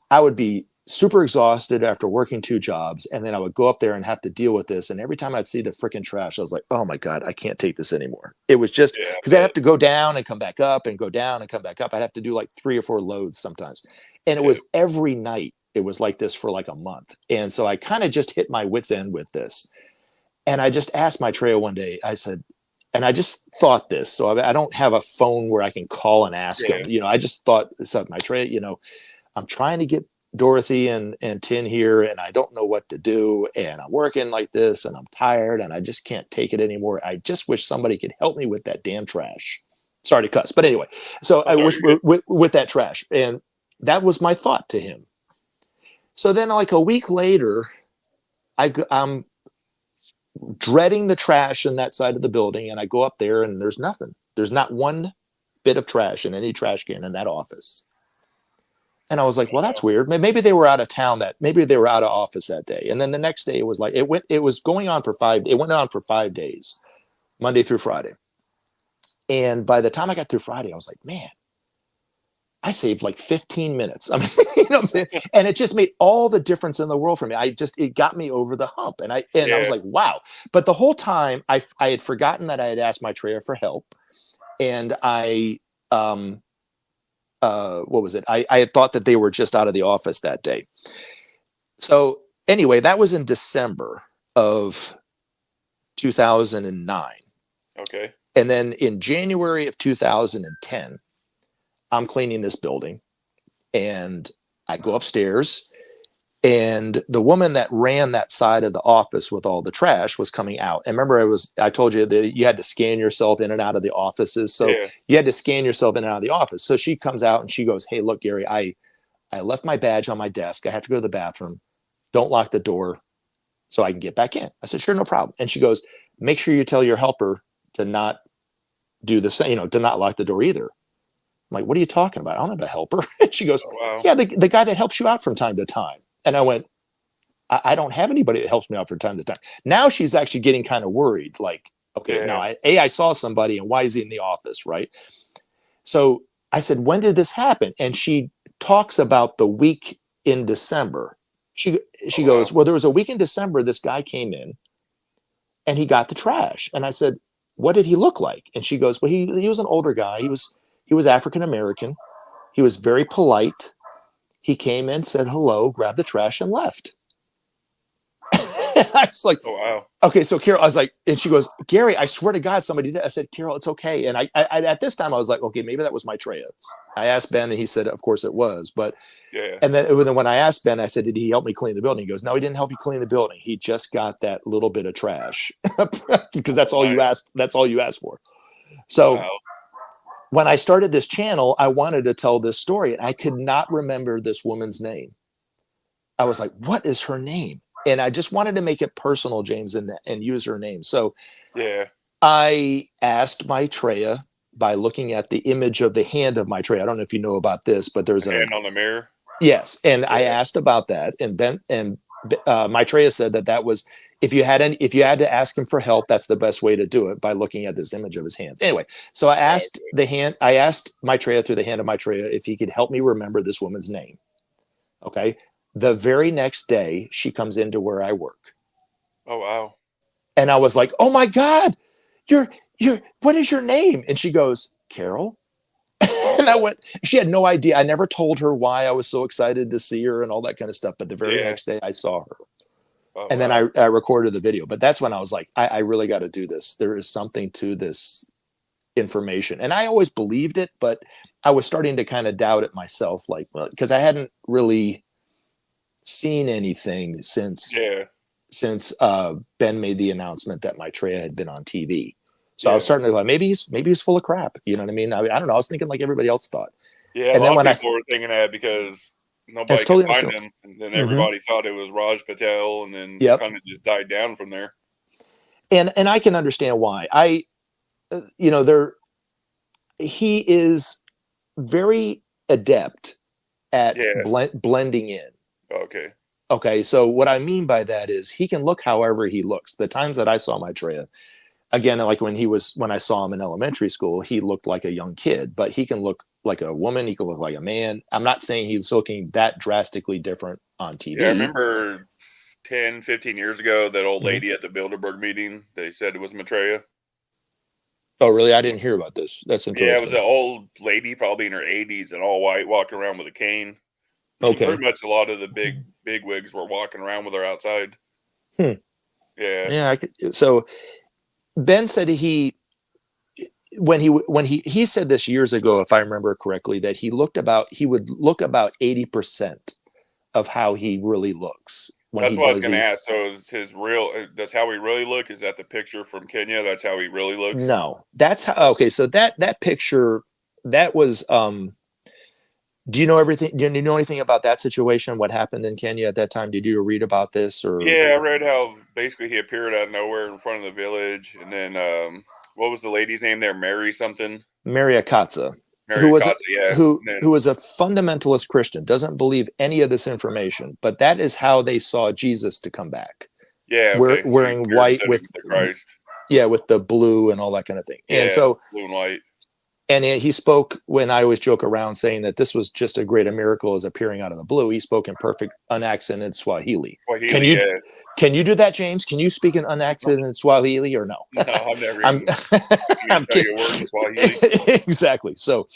I would be super exhausted after working 2 jobs, and then I would go up there and have to deal with this. And every time I'd see the freaking trash, I was like, oh my God, I can't take this anymore. It was just Yeah, I because I'd bet. have to go down and come back up and go down and come back up. I'd have to do like 3 or 4 loads sometimes. And it Yeah. was every night. It was like this for like a month. And so I kind of just hit my wits' end with this. And I just asked Maitreya one day, I said, and I just thought this. So I don't have a phone where I can call and ask him. Yeah. I just thought, so Maitreya, I'm trying to get Dorothy and Tin here, and I don't know what to do. And I'm working like this, and I'm tired, and I just can't take it anymore. I just wish somebody could help me with that damn trash. Sorry to cuss, but anyway, so Oh, I no, wish you're good. with that trash. And that was my thought to him. So then, like a week later, I'm dreading the trash in that side of the building, and I go up there, and there's nothing. There's not one bit of trash in any trash can in that office. And I was like, well, that's Wow. weird. Maybe they were out of town maybe they were out of office that day. And then the next day it was going on for it went on for 5 days, Monday through Friday. And by the time I got through Friday, I was like, man, I saved like 15 minutes. I mean, you know what I'm saying? And it just made all the difference in the world for me. It got me over the hump. And I was Yeah. like, wow. But the whole time I had forgotten that I had asked Maitreya for help. And what was it? I had thought that they were just out of the office that day. So anyway, that was in December of 2009. Okay. And then in January of 2010, I'm cleaning this building, and I go upstairs, and the woman that ran that side of the office with all the trash was coming out. And remember, I told you that you had to scan yourself in and out of the offices. So Yeah. you had to scan yourself in and out of the office. So she comes out and she goes, hey, look, Gary, I left my badge on my desk. I have to go to the bathroom. Don't lock the door so I can get back in. I said, sure, no problem. And she goes, make sure you tell your helper to not do the same, to not lock the door either. I'm like, what are you talking about? I don't have a helper. And she goes, Oh, wow. yeah, the guy that helps you out from time to time. And I went, I don't have anybody that helps me out from time to time. Now she's actually getting kind of worried. Like, okay, now Yeah. I saw somebody, and why is he in the office, right? So I said, when did this happen? And she talks about the week in December. She Oh, wow. goes, well, there was a week in December. This guy came in and he got the trash. And I said, what did he look like? And she goes, well, he was an older guy. He was African American. He was very polite. He came in, said hello, grabbed the trash, and left. I was like, Oh, wow. okay, so Carol, I was like, and she goes, Gary, I swear to God, somebody did. I said, Carol, it's okay. And I at this time, I was like, okay, maybe that was Maitreya. I asked Ben, and he said, of course it was. But Yeah. and then when I asked Ben, I said, did he help me clean the building? He goes, no, he didn't help you clean the building. He just got that little bit of trash because that's Oh, all you nice. asked. That's all you asked for. So Wow. when I started this channel, I wanted to tell this story, and I could not remember this woman's name. I was like, what is her name? And I just wanted to make it personal, James, and use her name. So Yeah. I asked Maitreya, by looking at the image of the hand of Maitreya. I don't know if you know about this, but there's The a hand on the mirror. yes, and I Yeah. asked about that, and Maitreya said that was if you had to ask him for help, that's the best way to do it by looking at this image of his hands. Anyway, so I asked Maitreya through the hand of Maitreya if he could help me remember this woman's name. Okay, the very next day she comes into where I work, Oh wow. and I was like, "Oh my God, you're what is your name?" And she goes, "Carol." And I went, she had no idea. I never told her why I was so excited to see her and all that kind of stuff. But the very Yeah. next day I saw her. Oh And then wow. I recorded the video. But that's when I was like, I really got to do this. There is something to this information. And I always believed it, but I was starting to kind of doubt it myself. Like, well, because I hadn't really seen anything Yeah. since Ben made the announcement that Maitreya had been on TV. So I was Yeah. starting to like, maybe he's full of crap. You know what I mean? I don't know. I was thinking like everybody else thought. Yeah. A And then lot of when people were thinking that because it's nobody could totally find understandable. him, and then Mm-hmm. everybody thought it was Raj Patel, and then it Yep. kind of just died down from there. And I can understand why. There he is very adept at Yeah. blending in. Okay. Okay, so what I mean by that is he can look however he looks. The times that I saw Maitreya, again, like when I saw him in elementary school, he looked like a young kid, but he can look like a woman, he can look like a man. I'm not saying he's looking that drastically different on Yeah, I TV. remember 10, 15 years ago, that old Mm-hmm. lady at the Bilderberg meeting, they said it was Maitreya. Oh, really? I didn't hear about this. That's Yeah, it was an interesting. old lady, probably in her 80s and all white, walking around with a cane. Okay. Pretty much a lot of the big wigs were walking around with her outside. Hmm. Yeah. Yeah. So Ben said he said this years ago, if I remember correctly, that he would look about 80% of how he really looks when That's he what I was does gonna the ask. So is his real that's how he really look? Is that the picture from Kenya? That's how he really looks? no. That's how okay, so that picture that was do you know everything? Do you know anything about that situation? What happened in Kenya at that time? Did you read about this or Yeah, I read how basically he appeared out of nowhere in front of the village, and then what was the lady's name there? Mary something? Maria Katza, who Mary was a, Akata, yeah. who And then who was a fundamentalist Christian, doesn't believe any of this information, but that is how they saw Jesus to come back, yeah, okay. So he wearing appeared and white said he was the Christ. with the blue and all that kind of thing. And Yeah, so blue and white. he spoke when I always joke around saying that this was just a great miracle as appearing out of the blue. He spoke in perfect unaccented Swahili. Can Swahili, you yeah. can you do that, James? Can you speak in unaccented Swahili or no? No, I've never I'm even I'm tell kidding. you a word in Swahili. Exactly. So,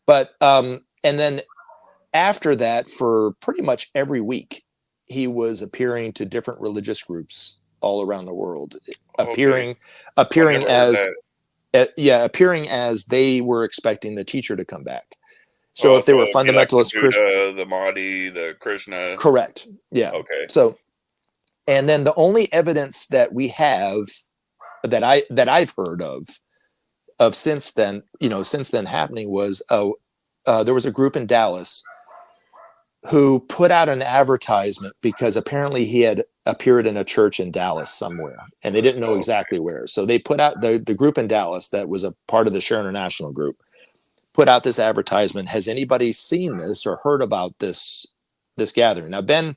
but and then after that, for pretty much every week, he was appearing to different religious groups all around the world, Okay. appearing I appearing never heard that. as appearing as they were expecting the teacher to come back. So Oh, if they so were it'd be like the fundamentalist Christian, Buddha, the Mahdi, the Krishna. correct, yeah. Okay. So and then the only evidence that we have that I've heard of since then, since then happening was there was a group in Dallas who put out an advertisement because apparently he had appeared in a church in Dallas somewhere and they didn't know Oh, exactly where. So they put out the group in Dallas that was a part of the Share International group put out this advertisement. Has anybody seen this or heard about this gathering? Now Ben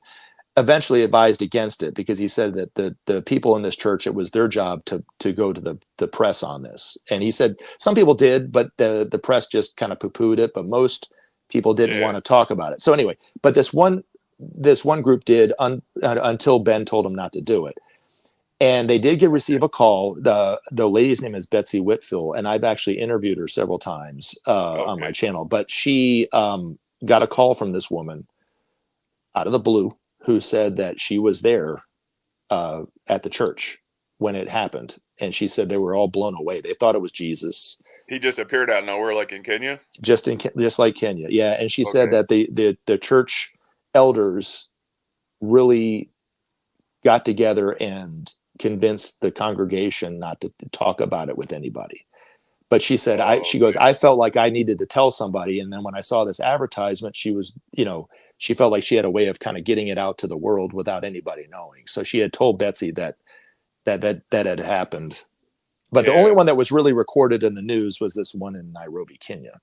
eventually advised against it because he said that the people in this church, it was their job to go to the press on this. And he said some people did, but the press just kind of poo-pooed it, but most people didn't yeah. want to talk about it. So anyway, but this one group did until Ben told them not to do it. And they did receive a call. The lady's name is Betsy Whitfield, and I've actually interviewed her several times on my Okay. channel. But she got a call from this woman out of the blue who said that she was there at the church when it happened, and she said they were all blown away. They thought it was Jesus, He just appeared out of nowhere, like in Kenya. just like Kenya, yeah. And she said Okay. that the church elders really got together and convinced the congregation not to talk about it with anybody. But she said, Oh, she goes, okay. I felt like I needed to tell somebody. And then when I saw this advertisement, she was, she felt like she had a way of kind of getting it out to the world without anybody knowing. So she had told Betsy that had happened. But the only one that was really recorded in the news was this one in Nairobi, Kenya.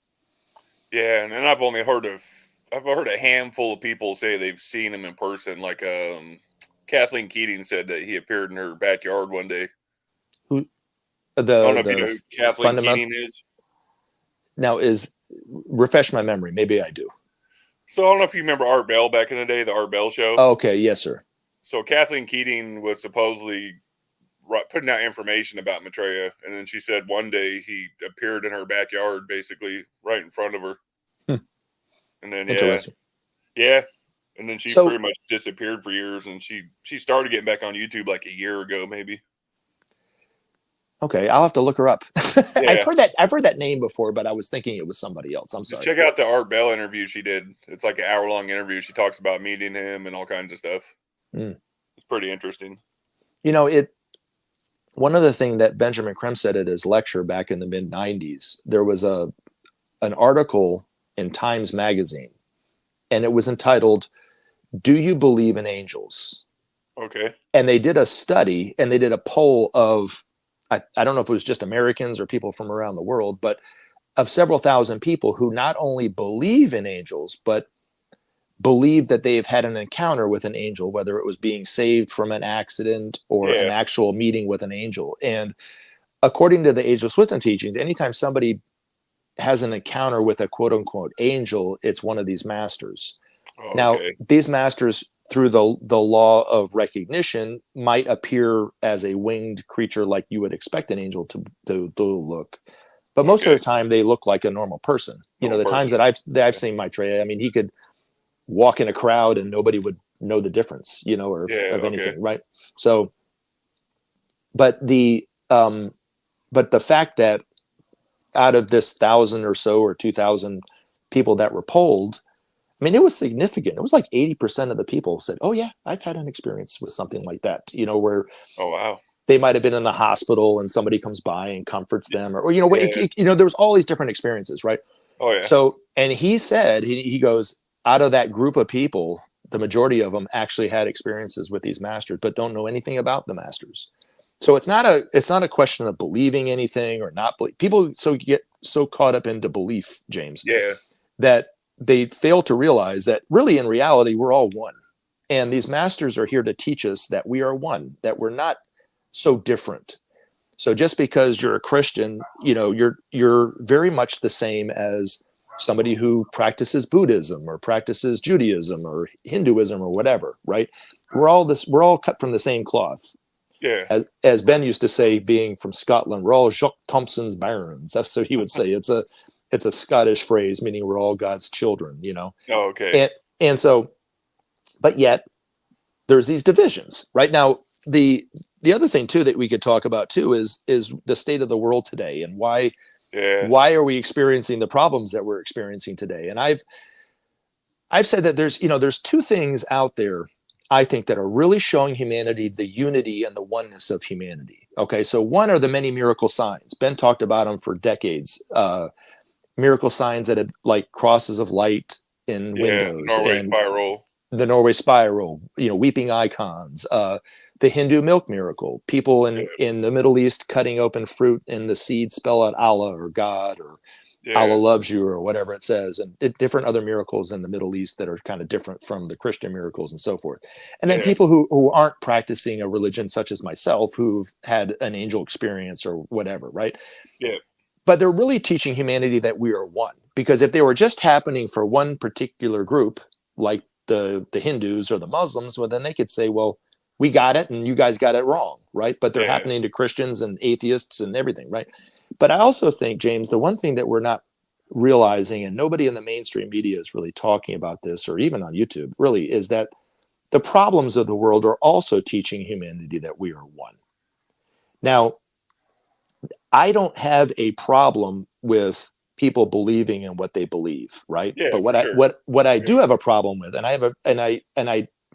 Yeah, and then I've heard a handful of people say they've seen him in person. Like Kathleen Keating said that he appeared in her backyard one day. Who I don't know if you know the who Kathleen fundamental Keating is. now is refresh my memory. Maybe I do. So I don't know if you remember Art Bell back in the day, the Art Bell show. Oh, okay, yes, sir. So Kathleen Keating was supposedly putting out information about Maitreya, and then she said one day he appeared in her backyard, basically right in front of her. And then Interesting. yeah, and then she So, pretty much disappeared for years, and she started getting back on YouTube like a year ago, maybe. okay, I'll have to look her up. Yeah. I've heard that name before, but I was thinking it was somebody else. I'm sorry. Just check out the Art Bell interview she did. It's like an hour-long interview. She talks about meeting him and all kinds of stuff. It's pretty interesting. You know, one other thing that Benjamin Krem said at his lecture back in the mid 90s, there was an article in Times Magazine, and it was entitled, "Do You Believe in Angels?" Okay. And they did a study, and they did a poll of, I don't know if it was just Americans or people from around the world, but of several thousand people who not only believe in angels, but believe that they've had an encounter with an angel, whether it was being saved from an accident or an actual meeting with an angel. And according to the Ageless Wisdom teachings, anytime somebody has an encounter with a quote unquote angel, it's one of these masters. Oh, now, okay. these masters, through the law of recognition, might appear as a winged creature like you would expect an angel to look. But most of the time, they look like a normal person. Times that I've seen Maitreya, I mean, he could walk in a crowd and nobody would know the difference, of anything, right? So, but the fact that out of this 1,000 or so or 2,000 people that were polled, I mean, it was significant. It was like 80% of the people said, "Oh yeah, I've had an experience with something like that." Where they might have been in the hospital and somebody comes by and comforts them, or there was all these different experiences, right? Oh yeah. So, and he said, he goes, out of that group of people, the majority of them actually had experiences with these masters, but don't know anything about the masters. So it's not a question of believing anything or not believe. People get so caught up into belief, James, that they fail to realize that really in reality, we're all one. And these masters are here to teach us that we are one, that we're not so different. So just because you're a Christian, you're very much the same as somebody who practices Buddhism or practices Judaism or Hinduism or whatever, right? We're all cut from the same cloth. Yeah. As Ben used to say, being from Scotland, we're all Jock Thompson's barons. That's what he would say. It's a Scottish phrase meaning we're all God's children, Oh, okay. And so, but yet there's these divisions, right? Now, the other thing too that we could talk about too is the state of the world today and why are we experiencing the problems that we're experiencing today? And I've said that there's two things out there, I think, that are really showing humanity the unity and the oneness of humanity. Okay, so one are the many miracle signs. Ben talked about them for decades. Miracle signs that had like crosses of light in windows, the Norway spiral, weeping icons, the Hindu milk miracle, people in the Middle East cutting open fruit and the seeds spell out Allah or God or Allah loves you or whatever it says, and different other miracles in the Middle East that are kind of different from the Christian miracles and so forth. And then people who aren't practicing a religion such as myself, who've had an angel experience or whatever, right? Yeah. But they're really teaching humanity that we are one, because if they were just happening for one particular group, like the Hindus or the Muslims, well, then they could say, well, we got it and you guys got it wrong, right? But they're happening to Christians and atheists and everything, right? But I also think, James, the one thing that we're not realizing, and nobody in the mainstream media is really talking about this, or even on YouTube, really, is that the problems of the world are also teaching humanity that we are one. Now, I don't have a problem with people believing in what they believe, right? Yeah, but what I do have a problem with, and I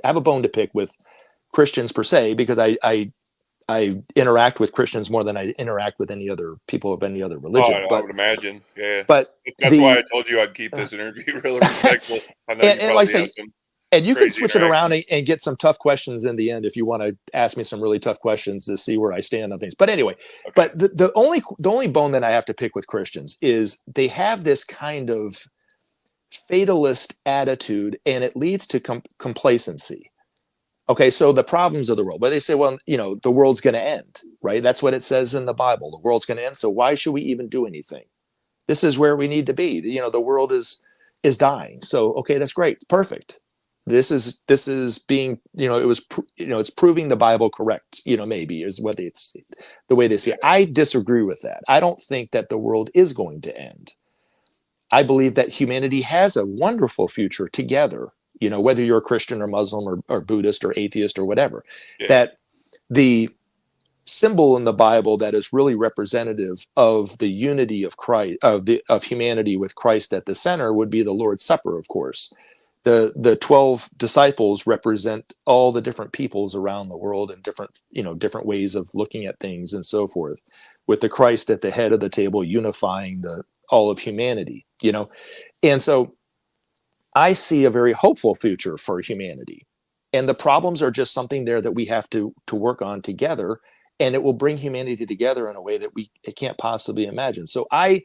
have a bone to pick with Christians per se, because I interact with Christians more than I interact with any other people of any other religion. I would imagine. Yeah. But that's why I told you I'd keep this interview really respectful. I know you probably have some. And you can crazy switch it around interaction. and get some tough questions in the end if you want to ask me some really tough questions to see where I stand on things. But anyway, Okay. but the only bone that I have to pick with Christians is they have this kind of fatalist attitude, and it leads to complacency. Okay, so the problems of the world, but they say, well, the world's going to end, right? That's what it says in the Bible. The world's going to end. So why should we even do anything? This is where we need to be. The world is dying. So okay, that's great, perfect. This is being, it's proving the Bible correct. Maybe is what they see, the way they see Yeah. it. I disagree with that. I don't think that the world is going to end. I believe that humanity has a wonderful future together. Whether you're a Christian or Muslim or Buddhist or atheist or whatever, Yeah. that the symbol in the Bible that is really representative of the unity of Christ, of humanity with Christ at the center, would be the Lord's Supper, of course. The 12 disciples represent all the different peoples around the world and different ways of looking at things and so forth, with the Christ at the head of the table unifying all of humanity. And so I see a very hopeful future for humanity. And the problems are just something there that we have to work on together, and it will bring humanity together in a way that it can't possibly imagine. So I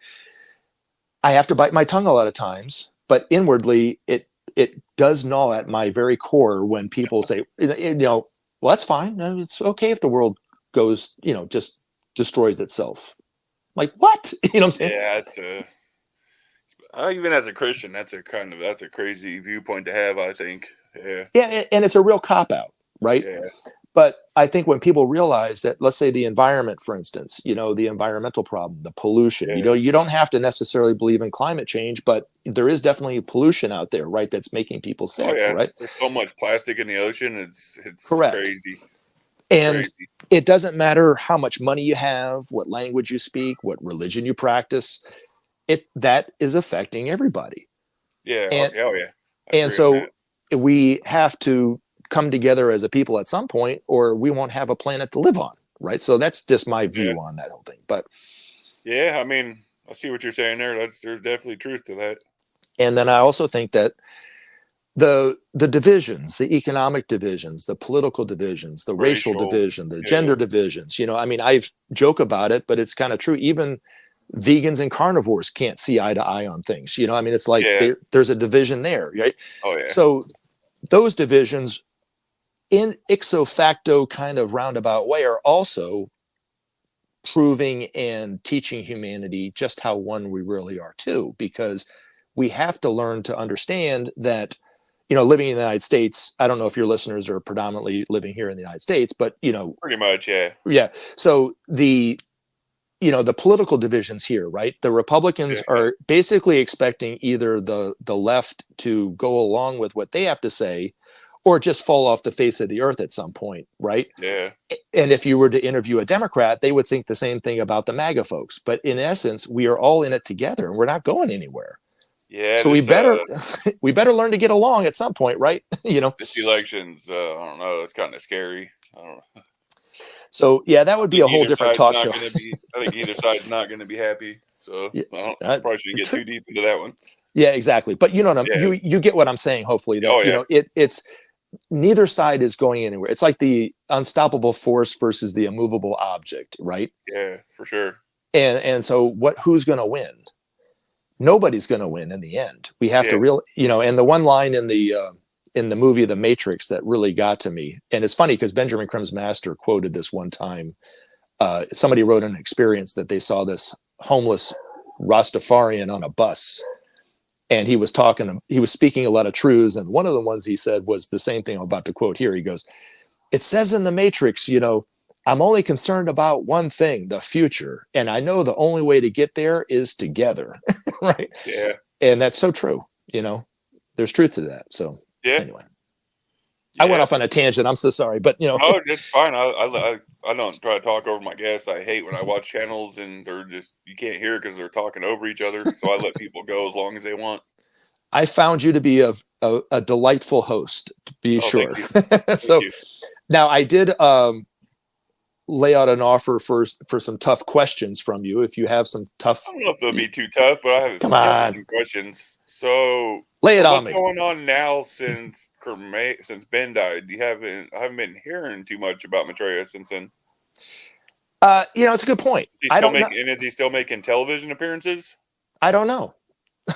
have to bite my tongue a lot of times, but inwardly it does gnaw at my very core when people say, well, that's fine. No, it's okay if the world goes, just destroys itself. Like what? You know what I'm saying? Yeah, it's even as a Christian, that's a crazy viewpoint to have, I think. Yeah. Yeah, and it's a real cop out, right? Yeah. But I think when people realize that, let's say the environment, for instance, the environmental problem, the pollution, Yeah. you don't have to necessarily believe in climate change, but there is definitely pollution out there, right? That's making people Oh sick, yeah. right? There's so much plastic in the ocean. It's Correct. crazy. It's And crazy. it doesn't matter how much money you have, what language you speak, what religion you practice, that is affecting everybody. Yeah. And Oh yeah. I And agree on so that. we have to come together as a people at some point, or we won't have a planet to live on, right? So that's just my Yeah. view on that whole thing. But Yeah. I mean, I see what you're saying there. There's definitely truth to that. and then I also think that the divisions, the economic divisions, the political divisions, the racial Racial. division, the Yeah. gender divisions, I mean, I've joke about it, but it's kind of true. Even vegans and carnivores can't see eye to eye on things. I mean, it's like Yeah. there's a division there, right? Oh yeah. So those divisions in ipso facto kind of roundabout way are also proving and teaching humanity just how one we really are too, because we have to learn to understand that living in the United States, I don't know if your listeners are predominantly living here in the United States, but Pretty much. Yeah. yeah, so the political divisions here, right? The Republicans Yeah. are basically expecting either the left to go along with what they have to say, or just fall off the face of the earth at some point, right? Yeah. And if you were to interview a Democrat, they would think the same thing about the MAGA folks. But in essence, we are all in it together, and we're not going anywhere. Yeah. So we better we better learn to get along at some point, right? This election's I don't know. It's kind of scary. I don't know. So yeah, that I would be think a whole either different side's talk not show. going to be. I think either side's not going to be happy. So Yeah, probably shouldn't get true. too deep into that one. Yeah, exactly. But Yeah. you get what I'm saying. Hopefully that Oh yeah. it's neither side is going anywhere. It's like the unstoppable force versus the immovable object, right? Yeah. For sure. And so who's going to win? Nobody's going to win in the end. We have to Yeah. and the one line in the movie The Matrix that really got to me, and it's funny because Benjamin Crimm's master quoted this one time. Somebody wrote an experience that they saw this homeless Rastafarian on a bus, and he was speaking a lot of truths, and one of the ones he said was the same thing I'm about to quote here. He goes, "It says in the Matrix, I'm only concerned about one thing, the future, and I know the only way to get there is together." Right? Yeah. And that's so true. There's truth to that. So Yeah. anyway, I went Yeah. off on a tangent. I'm so sorry, but No, it's fine. I don't try to talk over my guests. I hate when I watch channels and they're just you can't hear because they're talking over each other. So I let people go as long as they want. I found you to be a delightful host, to be Oh, thank sure. you. Thank So you. now I did lay out an offer for some tough questions from you. If you have some tough, I don't know if it'll be too tough, but come give me on, some questions. So, lay it so on what's me. going on now since Ben died? I haven't been hearing too much about Maitreya since then. It's a good point. Is he I still don't know. making? And is he still making television appearances? I don't know.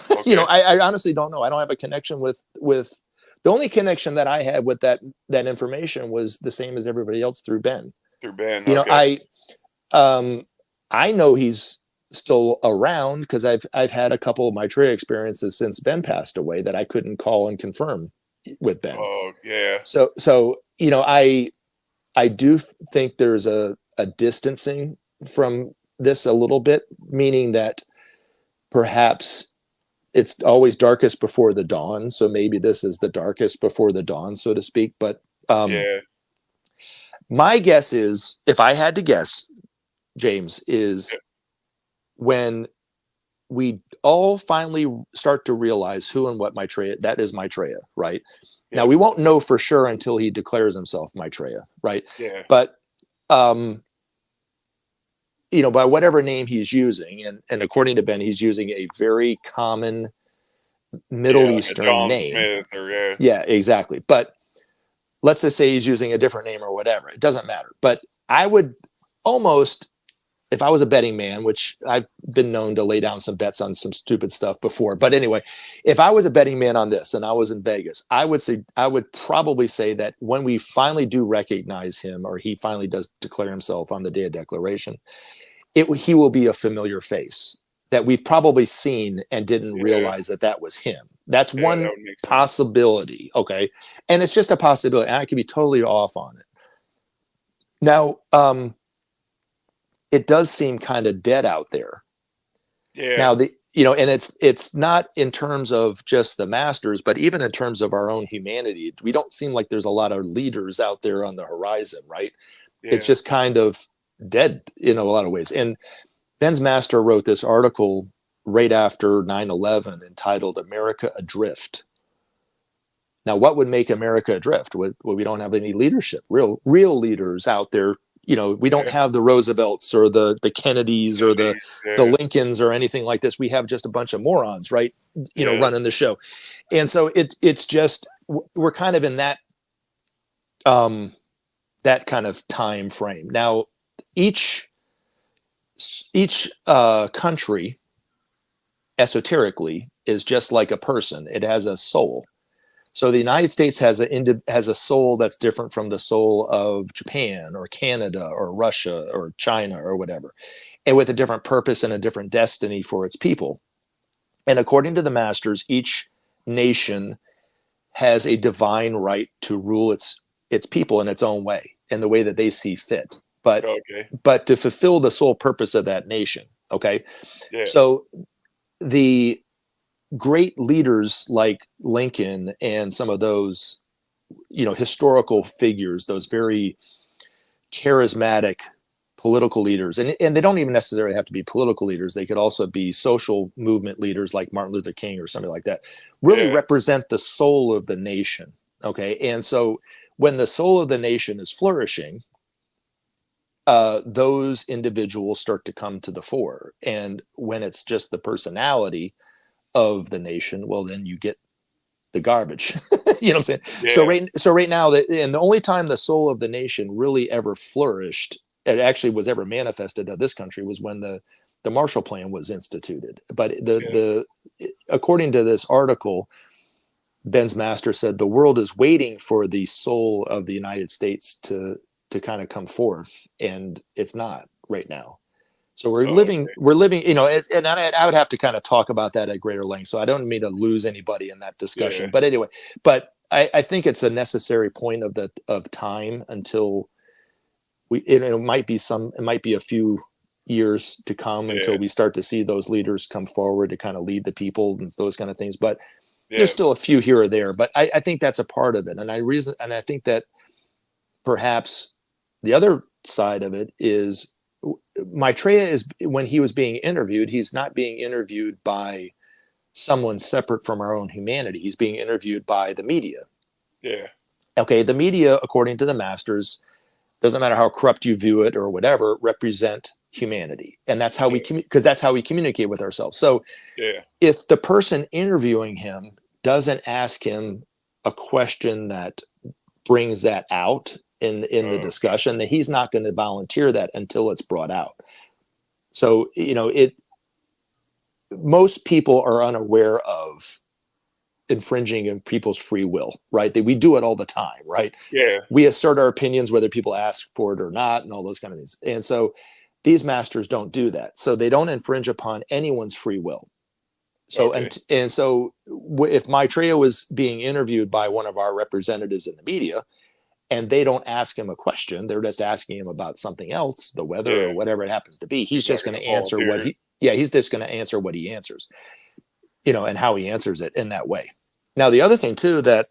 Okay. I honestly don't know. I don't have a connection with the only connection that I had with that information was the same as everybody else through Ben. Through Ben. You know, Okay. um, I know he's still around because I've had a couple of Maitreya experiences since Ben passed away that I couldn't call and confirm with Ben. Oh yeah. So I do think there's a distancing from this a little bit, meaning that perhaps it's always darkest before the dawn. So maybe this is the darkest before the dawn, so to speak. But Yeah. my guess is, if I had to guess, James, Yeah. is when we all finally start to realize who and what Maitreya, that is Maitreya, right? Now, Yeah. we won't know for sure until he declares himself Maitreya, right? Yeah. But, um, by whatever name he's using, and according to Ben, he's using a very common Yeah. Middle Like a Eastern John name. Smith or yeah. Yeah, exactly. But let's just say he's using a different name or whatever. It doesn't matter. But I would almost, if I was a betting man, which I've been known to lay down some bets on some stupid stuff before. But anyway, if I was a betting man on this and I was in Vegas, I would probably say that when we finally do recognize him, or he finally does declare himself on the day of declaration, he will be a familiar face that we've probably seen and didn't Yeah. realize that was him. That's Yeah. That one would make sense. possibility. Okay. And it's just a possibility. And I could be totally off on it. Now, it does seem kind of dead out there. Yeah. Now, and it's not in terms of just the masters, but even in terms of our own humanity, we don't seem like there's a lot of leaders out there on the horizon, right? It's Yeah. just kind of dead in a lot of ways. And Ben's master wrote this article right after 9/11 entitled America Adrift. Now, what would make America adrift? Well, we don't have any leadership, real leaders out there. We don't Yeah. have the Roosevelts or the Kennedys or the Yeah. Lincolns or anything like this. We have just a bunch of morons, right? Yeah. Running the show. And so it's just, we're kind of in that kind of time frame. Now, each country esoterically is just like a person. It has a soul. So the United States has a soul that's different from the soul of Japan or Canada or Russia or China or whatever, and with a different purpose and a different destiny for its people. And according to the masters, each nation has a divine right to rule its people in its own way, in the way that they see fit. Okay. But to fulfill the sole purpose of that nation. Okay. Yeah. So the great leaders like Lincoln and some of those, historical figures, those very charismatic political leaders, and they don't even necessarily have to be political leaders. They could also be social movement leaders like Martin Luther King or something like that, really Yeah. represent the soul of the nation. Okay. And so when the soul of the nation is flourishing, those individuals start to come to the fore. And when it's just the personality of the nation, well, then you get the garbage. You know what I'm saying? Yeah. So right now, and the only time the soul of the nation really ever flourished, it actually was ever manifested of this country, was when the Marshall Plan was instituted. But Yeah. according to this article, Ben's master said the world is waiting for the soul of the United States to kind of come forth, and it's not right now. So we're Oh, living, and I would have to kind of talk about that at greater length. So I don't mean to lose anybody in that yeah. discussion, but anyway, I think it's a necessary point of time until it might be a few years to come Yeah. until we start to see those leaders come forward to kind of lead the people and those kind of things. But there's Yeah. still a few here or there, but I think that's a part of it. And I think that perhaps the other side of it is Maitreya is, when he was being interviewed, he's not being interviewed by someone separate from our own humanity. He's being interviewed by the media. Yeah. Okay, the media, according to the masters, doesn't matter how corrupt you view it or whatever, represent humanity. And that's how we Yeah. because that's how we communicate with ourselves. So Yeah. if the person interviewing him doesn't ask him a question that brings that out in the Okay. discussion, then he's not going to volunteer that until it's brought out. So, it most people are unaware of infringing in people's free will, right? We do it all the time, right? Yeah. We assert our opinions whether people ask for it or not, and all those kind of things. And so these masters don't do that. So they don't infringe upon anyone's free will. So Okay. and so if Maitreya was being interviewed by one of our representatives in the media, and they don't ask him a question, they're just asking him about something else, the weather or Yeah. whatever it happens to be, he's He's not just going gonna to answer volunteer. he's just going to answer what he answers, and how he answers it in that way. Now, the other thing too that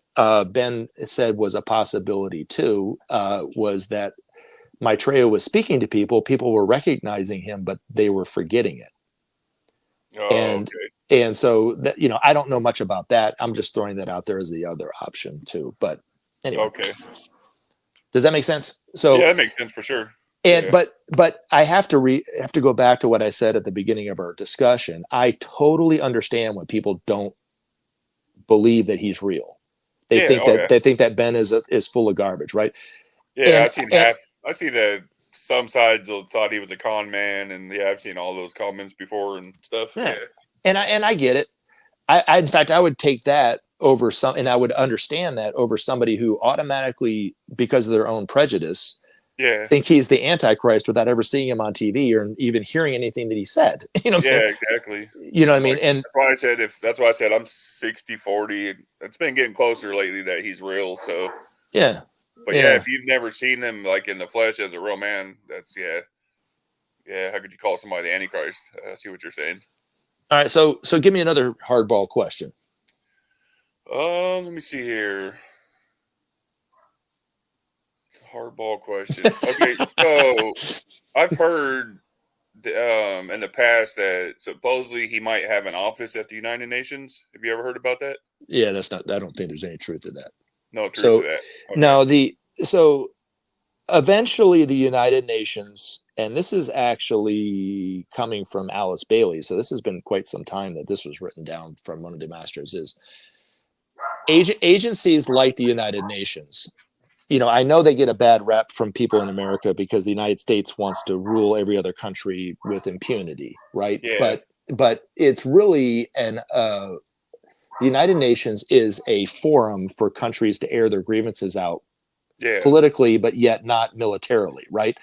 Ben said was a possibility too, was that Maitreya was speaking to people were recognizing him, but they were forgetting it. Oh, And okay. so that, I don't know much about that. I'm just throwing that out there as the other option too. But anyway, Okay. does that make sense? Yeah, So, that makes sense for sure. and Yeah. but I have to go back to what I said at the beginning of our discussion. I totally understand when people don't believe that he's real. They Yeah. think Oh, that yeah. Ben is full of garbage, right? Yeah. And I've seen and half. I see that some sides thought he was a con man, and yeah, I've seen all those comments before and stuff. yeah, Yeah. and I get it. In fact, I would take that over some, and I would understand that over somebody who automatically, because of their own prejudice, Yeah. think he's the Antichrist without ever seeing him on TV or even hearing anything that he said. You know what I'm saying? Yeah. Exactly. You know what I I'm mean? like, And that's why I said if that's why I said I'm 60-40. It's been getting closer lately that he's real. So, yeah, but yeah, yeah. if you've never seen him like in the flesh as a real man, that's yeah. Yeah, how could you call somebody the Antichrist? I see what you're saying. All right. So give me another hardball question. Let me see here. Hardball question. Okay, so I've heard in the past that supposedly he might have an office at the United Nations. Have you ever heard about that? Yeah, that's not. I don't think there's any truth to that. No truth to So that. Okay. now so eventually the United Nations, and this is actually coming from Alice Bailey. So this has been quite some time that this was written down from one of the masters. Is agencies like the United Nations, I know they get a bad rep from people in America because the United States wants to rule every other country with impunity, right? Yeah. But it's really the United Nations is a forum for countries to air their grievances out Yeah. politically, but yet not militarily, right?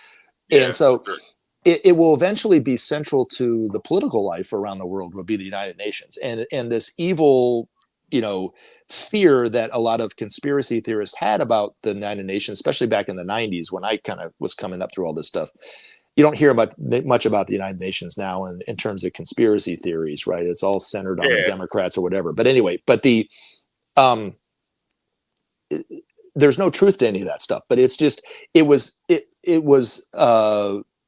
And Yeah. For so sure. it will eventually be central to the political life around the world will be the United Nations. And this evil, fear that a lot of conspiracy theorists had about the United Nations, especially back in the 90s when I kind of was coming up through all this stuff. You don't hear much about the United Nations now in terms of conspiracy theories, right? It's all centered on the Yeah. Democrats or whatever. But anyway, um, there's no truth to any of that stuff. But it's just it was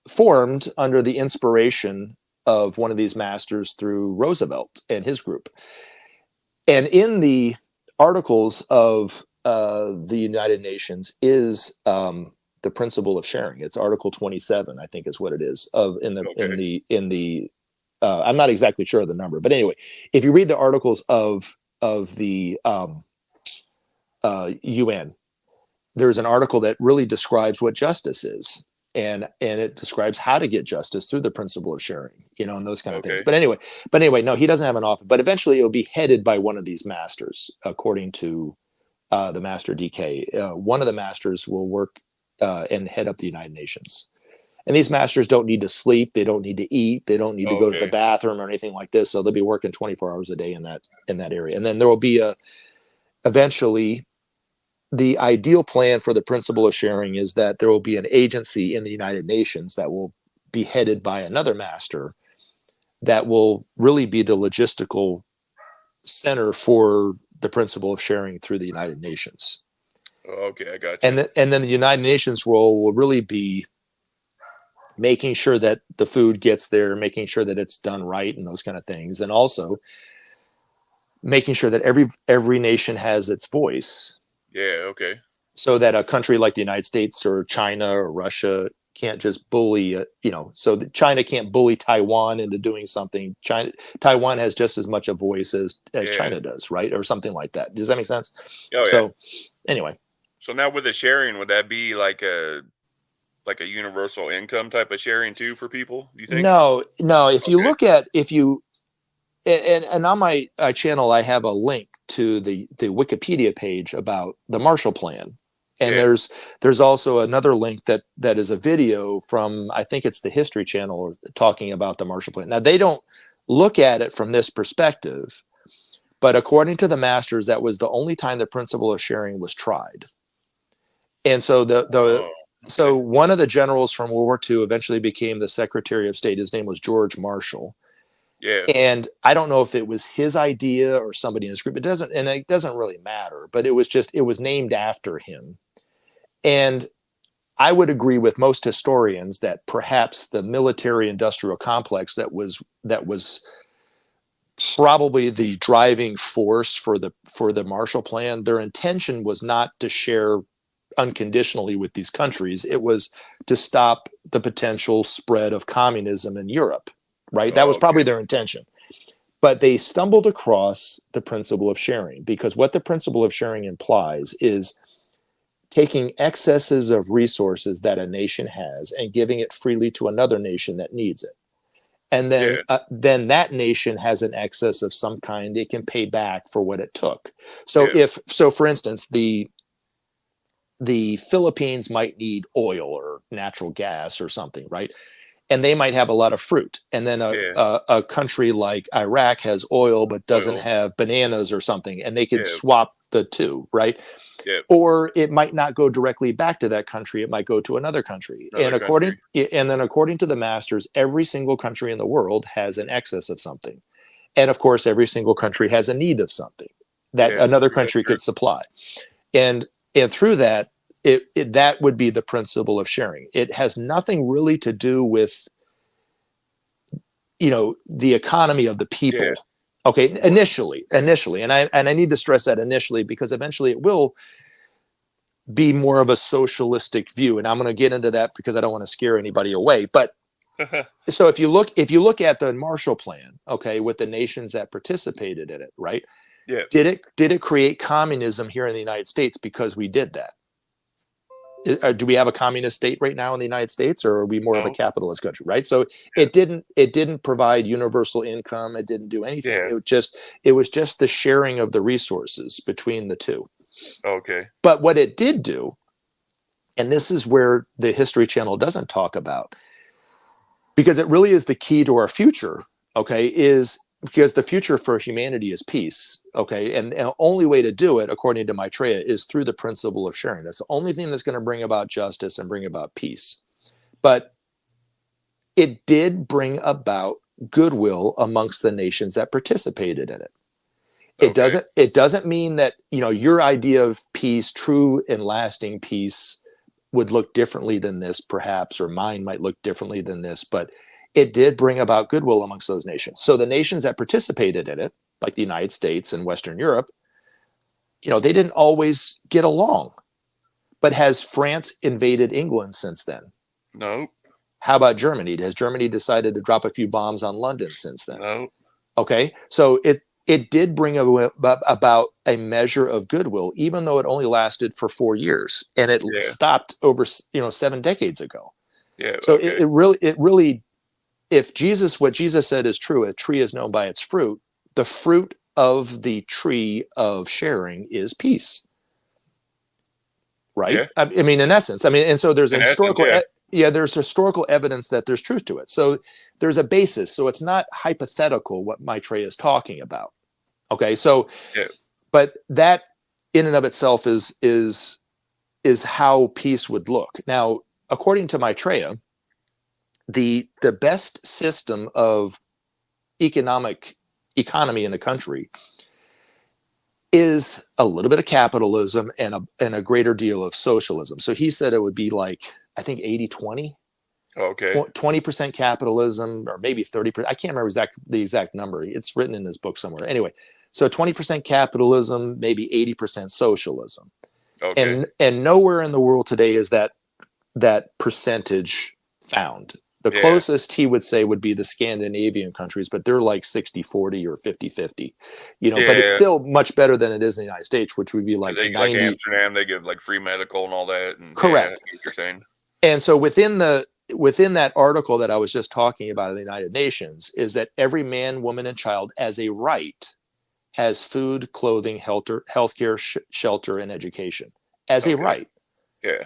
formed under the inspiration of one of these masters through Roosevelt and his group. And in the articles of the United Nations is the principle of sharing. It's Article 27, I think, is what it is. Of in the in Okay. the in the I'm not exactly sure of the number, but anyway, if you read the articles of the UN, there's an article that really describes what justice is, and it describes how to get justice through the principle of sharing, and those kind of things. Okay. But anyway, no, he doesn't have an office. But eventually, it'll be headed by one of these masters, according to the master DK. One of the masters will work and head up the United Nations. And these masters don't need to sleep. They don't need to eat. They don't need to go to the Okay. bathroom or anything like this. So they'll be working 24 hours a day in that area. And then there will be eventually the ideal plan for the principle of sharing is that there will be an agency in the United Nations that will be headed by another master that will really be the logistical center for the principle of sharing through the United Nations. Okay. I got you. And then the United Nations role will really be making sure that the food gets there, making sure that it's done right, and those kind of things, and also making sure that every nation has its voice. Yeah. Okay. so that a country like the United States or China or Russia can't just bully, so China can't bully Taiwan into doing something. Taiwan has just as much a voice as Yeah. China does, right? Or something like that. Does that make sense? Oh yeah. So anyway, So now with the sharing, would that be like a universal income type of sharing too for people? Do you think? no, if you Okay. look at, if you, and on my channel, I have a link to the Wikipedia page about the Marshall Plan. And Yeah. there's also another link that is a video from, I think it's the History Channel, talking about the Marshall Plan. Now they don't look at it from this perspective, but according to the masters, that was the only time the principle of sharing was tried. And so Oh. so Okay. one of the generals from World War II eventually became the Secretary of State. His name was George Marshall. Yeah. And I don't know if it was his idea or somebody in his group. It doesn't really matter, but it was named after him. And I would agree with most historians that perhaps the military industrial complex that was probably the driving force for the Marshall Plan. Their intention was not to share unconditionally with these countries. It was to stop the potential spread of communism in Europe, right? That Oh, was probably okay. their intention. But they stumbled across the principle of sharing, because what the principle of sharing implies is taking excesses of resources that a nation has and giving it freely to another nation that needs it. And Yeah. then that nation has an excess of some kind it can pay back for what it took. Yeah. So for instance, the Philippines might need oil or natural gas or something, right? And they might have a lot of fruit. And then Yeah. a country like Iraq has oil but doesn't Oil. have bananas or something, and they could Yeah. swap the two, right? Yeah. Or it might not go directly back to that country. It might go to another country. Another country. And then according to the masters, every single country in the world has an excess of something. And of course, every single country has a need of something that Yeah. another That's country true. could supply. And through that, that would be the principle of sharing. It has nothing really to do with the economy of the Yeah. people. Okay, It's more. initially, and I need to stress that initially, because eventually it will be more of a socialistic view, and I'm going to get into that because I don't want to scare anybody away. But so if you look at the Marshall Plan, okay, with the nations that participated in it, right? Yeah. Did it create communism here in the United States because we did that? Do we have a communist state right now in the United States, or are we more of a No. capitalist country, right? So Yeah. it didn't provide universal income. It didn't do anything. Yeah. It was just the sharing of the resources between the two. Okay. But what it did do, and this is where the History Channel doesn't talk about, because it really is the key to our future, okay, is because the future for humanity is peace, okay, and the only way to do it, according to Maitreya, is through the principle of sharing. That's the only thing that's going to bring about justice and bring about peace. But it did bring about goodwill amongst the nations that participated in it. Okay. It doesn't mean that your idea of peace, true and lasting peace, would look differently than this, perhaps, or mine might look differently than this, but it did bring about goodwill amongst those nations. So the nations that participated in it, like the United States and Western Europe, they didn't always get along. But has France invaded England since then? No. How about Germany? Has Germany decided to drop a few bombs on London since then? No. Okay, so it did bring about a measure of goodwill, even though it only lasted for 4 years, and it Yeah. stopped over 7 decades ago. Yeah. So Okay. it really, if what Jesus said is true, a tree is known by its fruit. The fruit of the tree of sharing is peace, right? Yeah. I mean, in essence, and so there's a In essence, historical, yeah. there's historical evidence that there's truth to it. So there's a basis. So it's not hypothetical what Maitreya is talking about. Okay, so Yeah. but that in and of itself is how peace would look. Now, according to Maitreya, the best system of economy in a country is a little bit of capitalism and a greater deal of socialism. So he said it would be like, I think 80-20. Okay. 20% capitalism, or maybe 30%. I can't remember the exact number. It's written in his book somewhere. Anyway, so 20% capitalism, maybe 80% socialism. Okay. And nowhere in the world today is that percentage found. The Yeah. closest he would say would be the Scandinavian countries, but they're like 60-40 or 50-50, but it's Yeah. still much better than it is in the United States, which would be Because like they like 90. Amsterdam, they give like free medical and all that. And yeah, I Correct. see what you're saying. And so within that article that I was just talking about in the United Nations is that every man, woman, and child as a right has food, clothing, healthcare, shelter, and education as a Okay. right. Yeah.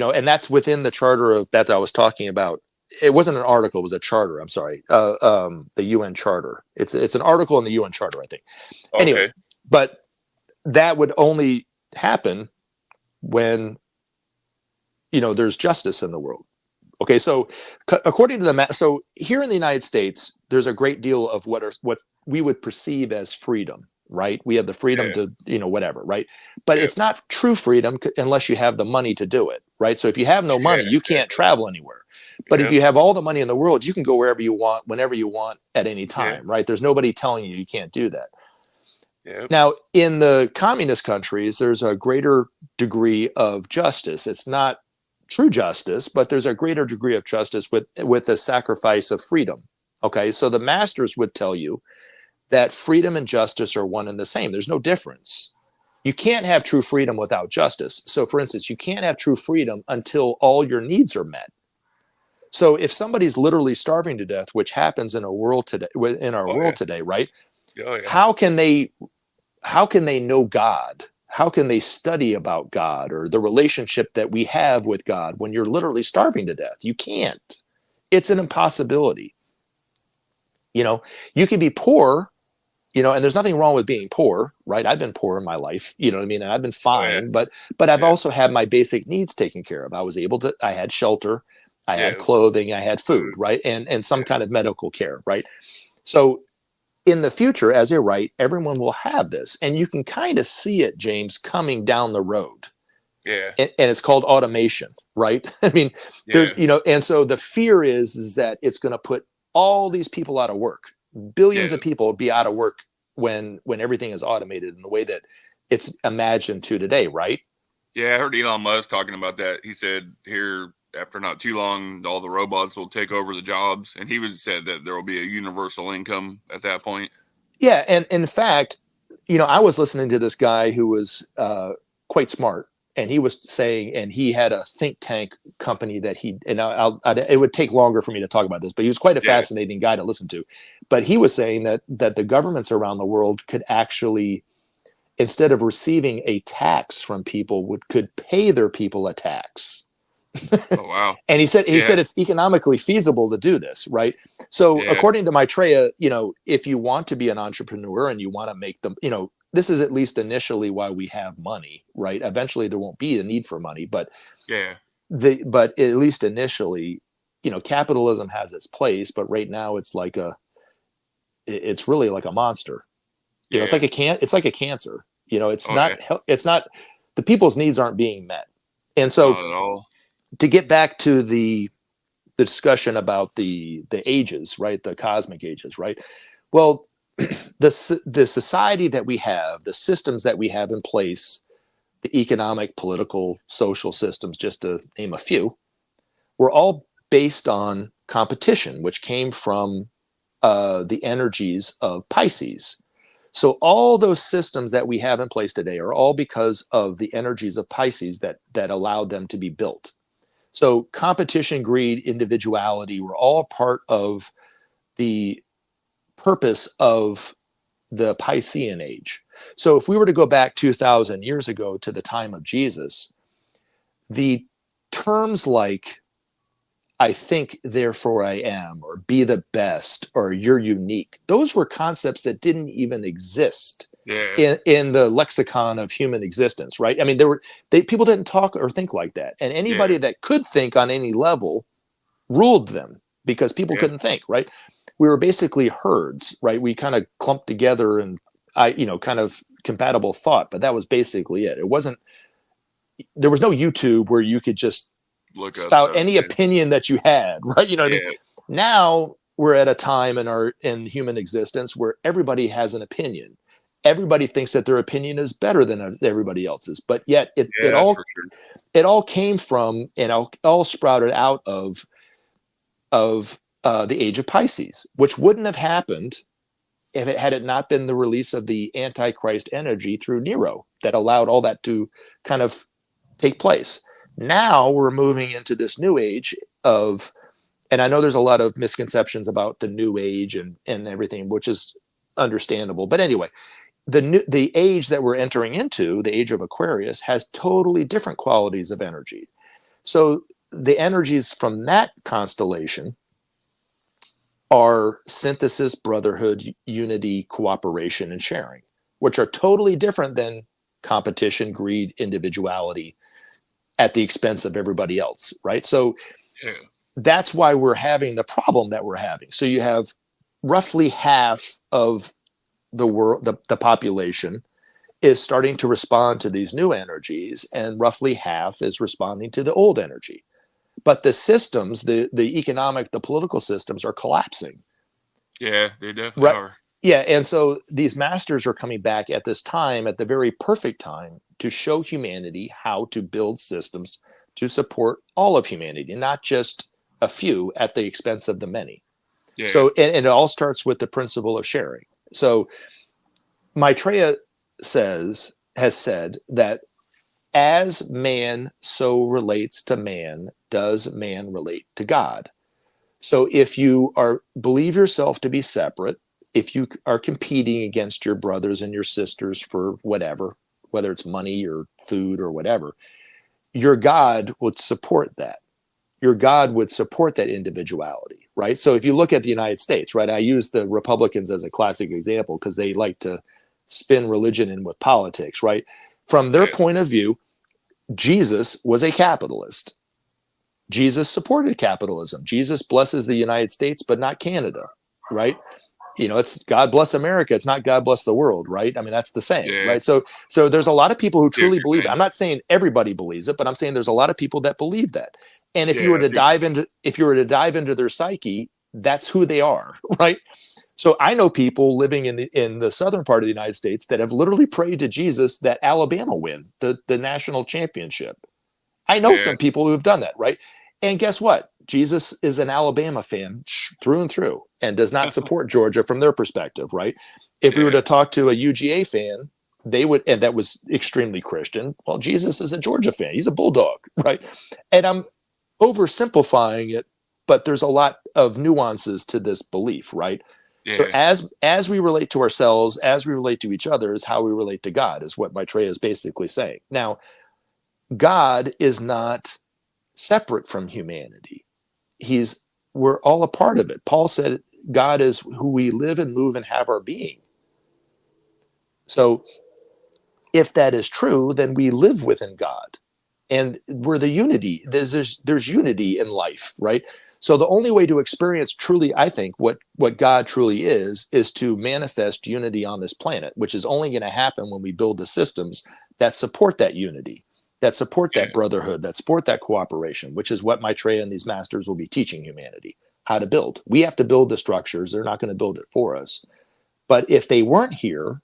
And that's within the charter of that I was talking about. It wasn't an article; it was a charter. I'm sorry, the UN Charter. It's an article in the UN Charter, I think. Anyway, Okay. but that would only happen when there's justice in the world. Okay, so according to so here in the United States, there's a great deal of what we would perceive as freedom, right? We have the freedom Yeah. to, whatever, right? But Yeah. it's not true freedom unless you have the money to do it, right? So if you have no Yeah. money, you can't travel anywhere. But if Yep. you have all the money in the world, you can go wherever you want, whenever you want, at any Yeah. time, right? There's nobody telling you can't do that. Yep. Now, in the communist countries, there's a greater degree of justice. It's not true justice, but there's a greater degree of justice with the sacrifice of freedom. Okay, so the masters would tell you that freedom and justice are one and the same. There's no difference. You can't have true freedom without justice. So, for instance, you can't have true freedom until all your needs are met. So, if somebody's literally starving to death, which happens in our Oh yeah. world today, right? Oh yeah. How can they know God? How can they study about God or the relationship that we have with God when you're literally starving to death? You can't. It's an impossibility. You can be poor, and there's nothing wrong with being poor, right? I've been poor in my life, you know what I mean? And I've been Oh yeah. fine, but I've Yeah. also had my basic needs taken care of. I had shelter, I had Yeah. clothing, I had food, Food. right? And some Yeah. kind of medical care, right? So in the future, as you're right, everyone will have this. And you can kind of see it, James, coming down the road. Yeah. And it's called automation, right? I mean, Yeah. and so the fear is that it's going to put all these people out of work. Billions Yeah. of people will be out of work when everything is automated in the way that it's imagined to today, right? Yeah. I heard Elon Musk talking about that. He said here after not too long, all the robots will take over the jobs, and he was said that there will be a universal income at that point. Yeah, and in fact, I was listening to this guy who was quite smart, and he was saying, and he had a think tank company that it would take longer for me to talk about this, but he was quite a Yeah. fascinating guy to listen to. But he was saying that the governments around the world could actually, instead of receiving a tax from people, could pay their people a tax. Oh wow. And he said Yeah. it's economically feasible to do this, right? So Yeah. according to Maitreya, if you want to be an entrepreneur and you want to make them, this is at least initially why we have money, right? Eventually there won't be a need for money, but Yeah. at least initially, capitalism has its place, but right now it's really like a monster. It's Yeah. like it's like a cancer. It's Oh yeah. not it's not the people's needs aren't being met. And so Not at all. to get back to the discussion about the ages, right? The cosmic ages, right? Well, the society that we have, the systems that we have in place, the economic, political, social systems, just to name a few, were all based on competition, which came from the energies of Pisces. So all those systems that we have in place today are all because of the energies of Pisces that allowed them to be built. So competition, greed, individuality were all part of the purpose of the Piscean age. So if we were to go back 2,000 years ago to the time of Jesus, the terms like I think, therefore I am, or be the best, or you're unique, those were concepts that didn't even exist Yeah. in the lexicon of human existence, right? I mean, people didn't talk or think like that. And Yeah. anybody that could think on any level ruled them because people Yeah. couldn't think, right? We were basically herds, right? We kind of clumped together and kind of compatible thought, but that was basically it. It wasn't, there was no YouTube where you could just Look up spout stuff. any Yeah. opinion that you had, right? You know what I mean? Yeah. Now we're at a time in human existence where everybody has an opinion. everybody thinks that their opinion is better than everybody else's, but yet Yeah, that's for sure. it all came from and all sprouted out of the age of Pisces, which wouldn't have happened if it had it not been the release of the Antichrist energy through Nero that allowed all that to kind of take place. Now we're moving into this new age of, and I know there's a lot of misconceptions about the new age and everything, which is understandable. But anyway, the age that we're entering into, the age of Aquarius, has totally different qualities of energy. So the energies from that constellation are synthesis, brotherhood, unity, cooperation, and sharing, which are totally different than competition, greed, individuality at the expense of everybody else, right? So Yeah. that's why we're having the problem that we're having. So you have roughly half of the world, the population is starting to respond to these new energies, and roughly half is responding to the old energy. But the systems, the economic, the political systems are collapsing. Yeah, they definitely Right. are. Yeah. And so these masters are coming back at this time, at the very perfect time, to show humanity how to build systems to support all of humanity, not just a few at the expense of the many. Yeah. So, and it all starts with the principle of sharing. So Maitreya has said that as man so relates to man, does man relate to God. So if you are believe yourself to be separate, if you are competing against your brothers and your sisters for whatever, whether it's money or food or whatever, your God would support that. Your God would support that individuality, right? So if you look at the United States, right, I use the Republicans as a classic example because they like to spin religion in with politics, right? From their Yeah. point of view, Jesus was a capitalist. Jesus supported capitalism. Jesus blesses the United States, but not Canada, right? You know, it's God bless America. It's not God bless the world, right? I mean, that's the saying, Yeah. right? So there's a lot of people who See what truly you're believe it. saying. I'm not saying everybody believes it, but I'm saying there's a lot of people that believe that. And Yeah, I see what you're saying. if you were to dive into their psyche, that's who they are, right? So I know people living in the southern part of the United States that have literally prayed to Jesus that Alabama win the national championship. I know Yeah. some people who have done that, right? And guess what? Jesus is an Alabama fan through and through and does not support Georgia from their perspective, right? If we were Yeah. to talk to a UGA fan, they would, and that was extremely Christian. Well, Jesus is a Georgia fan. He's a Bulldog, right? And I'm oversimplifying it, but there's a lot of nuances to this belief, right? So Yeah. as we relate to ourselves, as we relate to each other, is how we relate to God, is what Maitreya is basically saying. Now, God is not separate from humanity. He's We're all a part of it. Paul said God is who we live and move and have our being. So if that is true, then we live within God. And we're the unity. There's unity in life, right? So the only way to experience truly, I think, what God truly is to manifest unity on this planet, which is only going to happen when we build the systems that support that unity, that support Yeah. that brotherhood, that support that cooperation, which is what Maitreya and these masters will be teaching humanity how to build. We have to build the structures. They're not going to build it for us. But if they weren't here,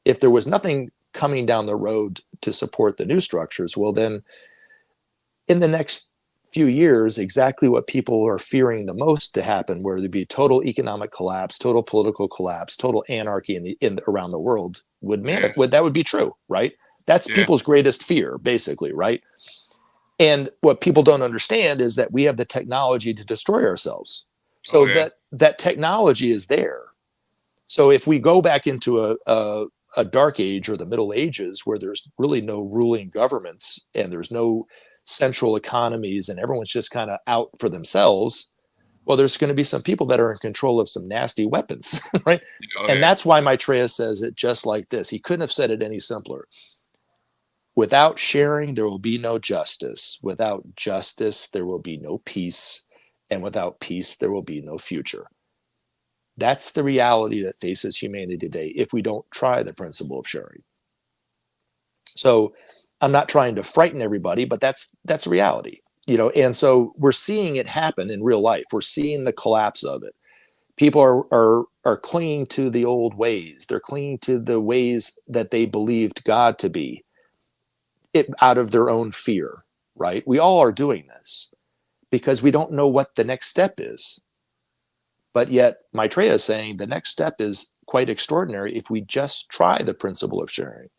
if there was nothing coming down the road to support the new structures, well, then in the next few years, exactly what people are fearing the most to happen, where there'd be total economic collapse, total political collapse, total anarchy around the world, Yeah. that would be true, right? That's Yeah. people's greatest fear, basically, right? And what people don't understand is that we have the technology to destroy ourselves. Oh So yeah. that technology is there. So if we go back into a dark age or the Middle Ages where there's really no ruling governments and there's no central economies and everyone's just kind of out for themselves, well, there's going to be some people that are in control of some nasty weapons, right? Oh And yeah. that's why Maitreya says it just like this. He couldn't have said it any simpler. Without sharing, there will be no justice. Without justice, there will be no peace. And without peace, there will be no future. That's the reality that faces humanity today if we don't try the principle of sharing. So I'm not trying to frighten everybody, but that's reality, you know. And so we're seeing it happen in real life. We're seeing the collapse of it. People are are clinging to the old ways. They're clinging to the ways that they believed God to be, it out of their own fear, right? We all are doing this because we don't know what the next step is. But yet Maitreya is saying the next step is quite extraordinary if we just try the principle of sharing.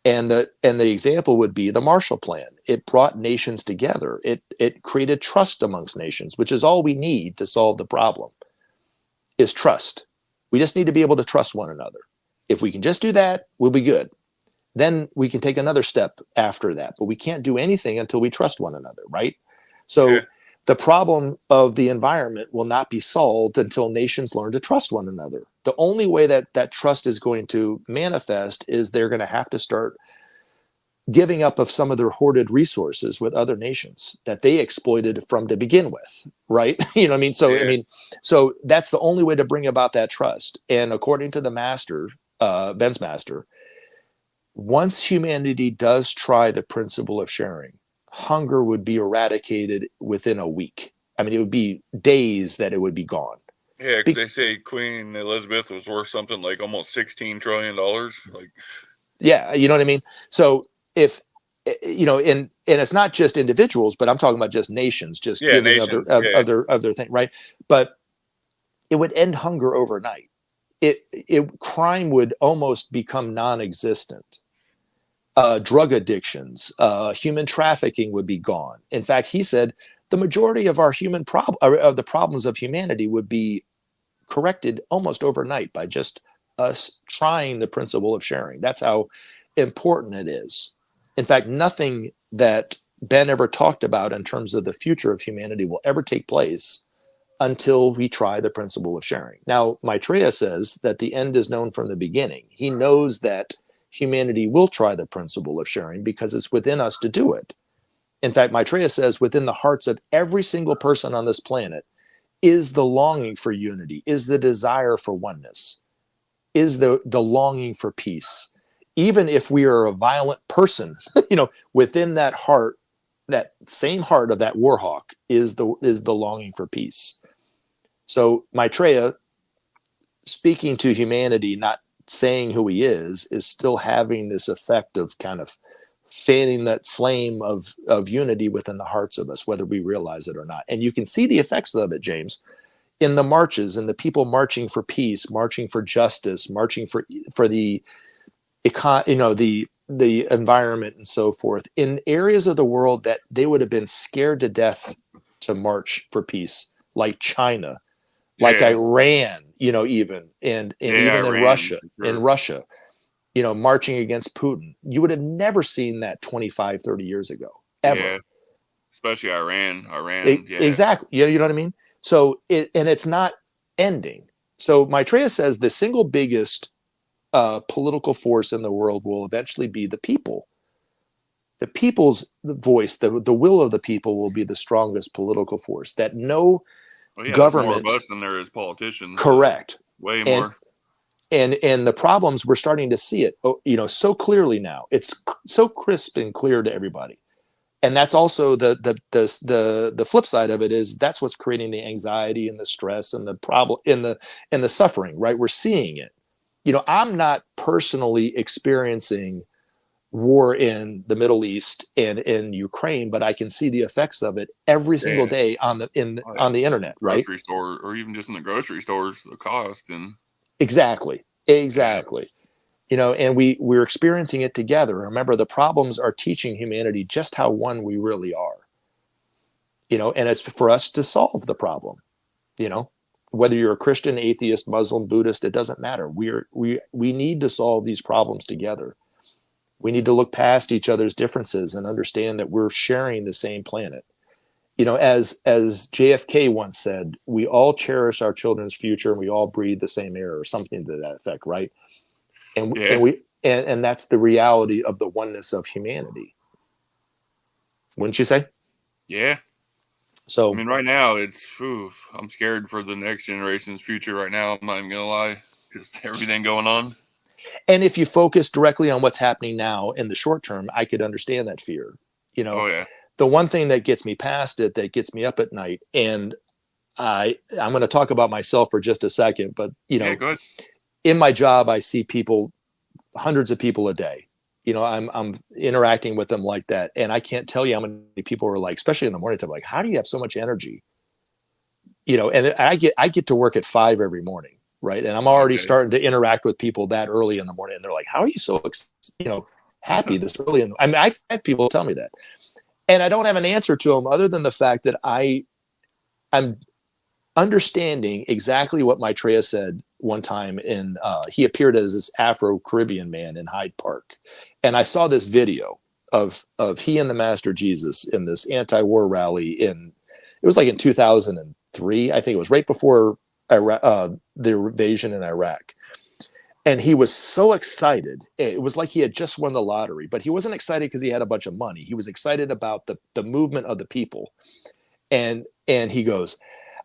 And the example would be the Marshall Plan. It brought nations together. It created trust amongst nations, which is all we need to solve the problem, is trust. We just need to be able to trust one another. If we can just do that, we'll be good. Then we can take another step after that. But we can't do anything until we trust one another, right? Yeah. So the problem of the environment will not be solved until nations learn to trust one another. The only way that that trust is going to manifest is they're going to have to start giving up of some of their hoarded resources with other nations that they exploited from to begin with, right? You know what I mean? So, Yeah. so that's the only way to bring about that trust. And according to the master, Ben's master, once humanity does try the principle of sharing, hunger would be eradicated within a week. I mean, it would be days that it would be gone. Yeah, because Be- they say Queen Elizabeth was worth something like almost $16 trillion. Like, yeah, you know what I mean? So if and it's not just individuals, but I'm talking about just nations, just yeah, giving of their nations. Yeah, of their thing, right? But it would end hunger overnight. It crime would almost become non-existent. Drug addictions, human trafficking would be gone. In fact, he said the majority of our human of the problems of humanity would be corrected almost overnight by just us trying the principle of sharing. That's how important it is. In fact, nothing that Ben ever talked about in terms of the future of humanity will ever take place until we try the principle of sharing. Now, Maitreya says that the end is known from the beginning. He knows that humanity will try the principle of sharing because it's within us to do it. In fact, Maitreya says within the hearts of every single person on this planet is the longing for unity, is the desire for oneness, is the longing for peace. Even if we are a violent person, within that heart, that same heart of that war hawk is the longing for peace. So Maitreya, speaking to humanity, not saying who he is still having this effect of kind of fanning that flame of unity within the hearts of us, whether we realize it or not. And you can see the effects of it, James, in the marches and the people marching for peace, marching for justice, marching for the the environment and so forth in areas of the world that they would have been scared to death to march for peace, like China, like yeah, Iran, even and yeah. even Iran for in sure. Russia, marching against Putin. You would have never seen that 25, 30 years ago, ever. Yeah, especially Iran. Iran. Yeah, Exactly. You know what I mean? So it's not ending. So Maitreya says the single biggest political force in the world will eventually be the people. The people's voice, the will of the people will be the strongest political force that no well, yeah. There's more of government. us than there is politicians, so Correct. way and more. and the problems, we're starting to see it so clearly now. It's so crisp and clear to everybody. And that's also the flip side of it, is that's what's creating the anxiety and the stress and the problem and the suffering, right? We're seeing it. I'm not personally experiencing war in the Middle East and in Ukraine, but I can see the effects of it every single Yeah, day oh, yeah. on the internet, right? Grocery store, or even just in the grocery stores, the cost and Exactly. yeah, Exactly. And we're experiencing it together. Remember, the problems are teaching humanity just how one we really are. And it's for us to solve the problem. you know Whether you're a Christian, atheist, Muslim, Buddhist, it doesn't matter. We need to solve these problems together. We need to look past each other's differences and understand that we're sharing the same planet. As JFK once said, we all cherish our children's future and we all breathe the same air, or something to that effect, right? yeah, And that's the reality of the oneness of humanity, wouldn't you say? yeah. I So, mean, right now I'm scared for the next generation's future. Right now, I'm not even gonna lie. Just everything going on. and if you focus directly on what's happening now in the short term, I could understand that fear. you know Oh yeah, the one thing that gets me past it, that gets me up at night, and I'm going to talk about myself for just a second, but Yeah, go ahead. in my job, I see people, hundreds of people a day. I'm interacting with them like that, and I can't tell you how many people are like, especially in the morning time, like, how do you have so much energy? And I get to work at 5 every morning, right? And I'm already Okay. starting to interact with people that early in the morning, and they're like, how are you so happy this early? And I mean, I've had people tell me that, and I don't have an answer to them other than the fact that I'm understanding exactly what Maitreya said one time he appeared as this Afro-Caribbean man in Hyde Park. And I saw this video of he and the Master Jesus in this anti-war rally it was like in 2003. I think it was right before the invasion in Iraq. And he was so excited. It was like he had just won the lottery, but he wasn't excited because he had a bunch of money. He was excited about the movement of the people. And he goes,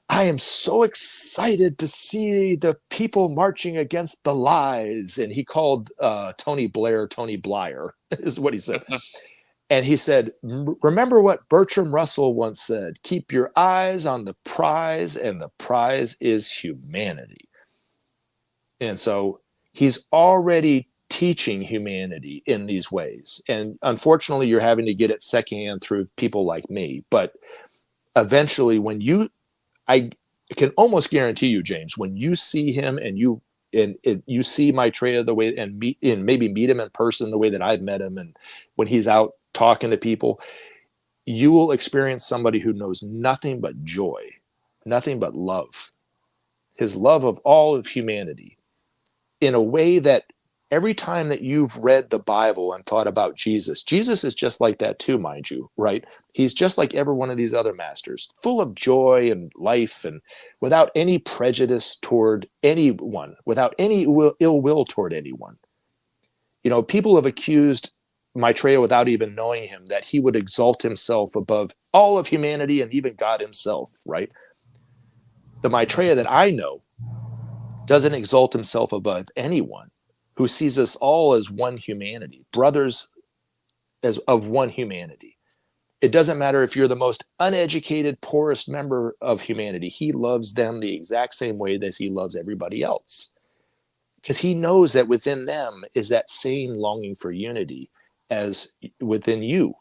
I am so excited to see the people marching against the lies. And he called Tony Blair, Tony Blyer, is what he said. And he said, remember what Bertrand Russell once said, keep your eyes on the prize, and the prize is humanity. And so he's already teaching humanity in these ways. And unfortunately, you're having to get it secondhand through people like me. But eventually, I can almost guarantee you, James, when you see him and you see Maitreya the way and maybe meet him in person the way that I've met him, and when he's out talking to people, you will experience somebody who knows nothing but joy, nothing but love, his love of all of humanity, in a way that every time that you've read the Bible and thought about Jesus, Jesus is just like that too, mind you, right? He's just like every one of these other masters, full of joy and life, and without any prejudice toward anyone, without any ill will toward anyone. People have accused Maitreya, without even knowing him, that he would exalt himself above all of humanity and even God himself, right? The Maitreya that I know doesn't exalt himself above anyone, who sees us all as one humanity, brothers as of one humanity. It doesn't matter if you're the most uneducated, poorest member of humanity. He loves them the exact same way as he loves everybody else, because he knows that within them is that same longing for unity as within you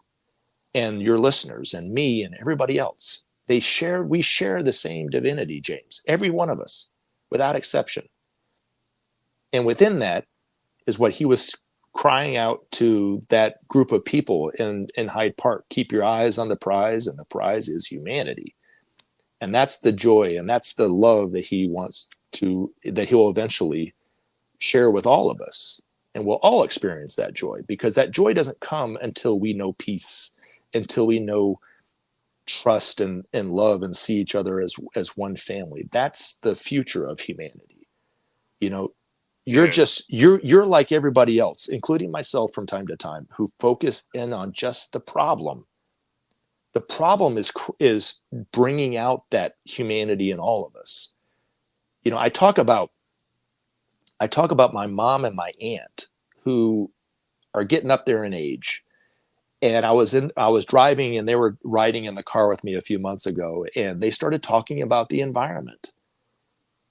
and your listeners and me and everybody else. We share the same divinity, James, every one of us, without exception. And within that is what he was crying out to that group of people in Hyde Park. Keep your eyes on the prize, and the prize is humanity. And that's the joy, and that's the love that that he'll eventually share with all of us. And we'll all experience that joy, because that joy doesn't come until we know peace, until we know trust and love and see each other as one family. That's the future of humanity. You're Yeah. just you're like everybody else, including myself from time to time, who focus in on just the problem. The problem is bringing out that humanity in all of us. I talk about my mom and my aunt, who are getting up there in age. And I was driving, and they were riding in the car with me a few months ago, and they started talking about the environment.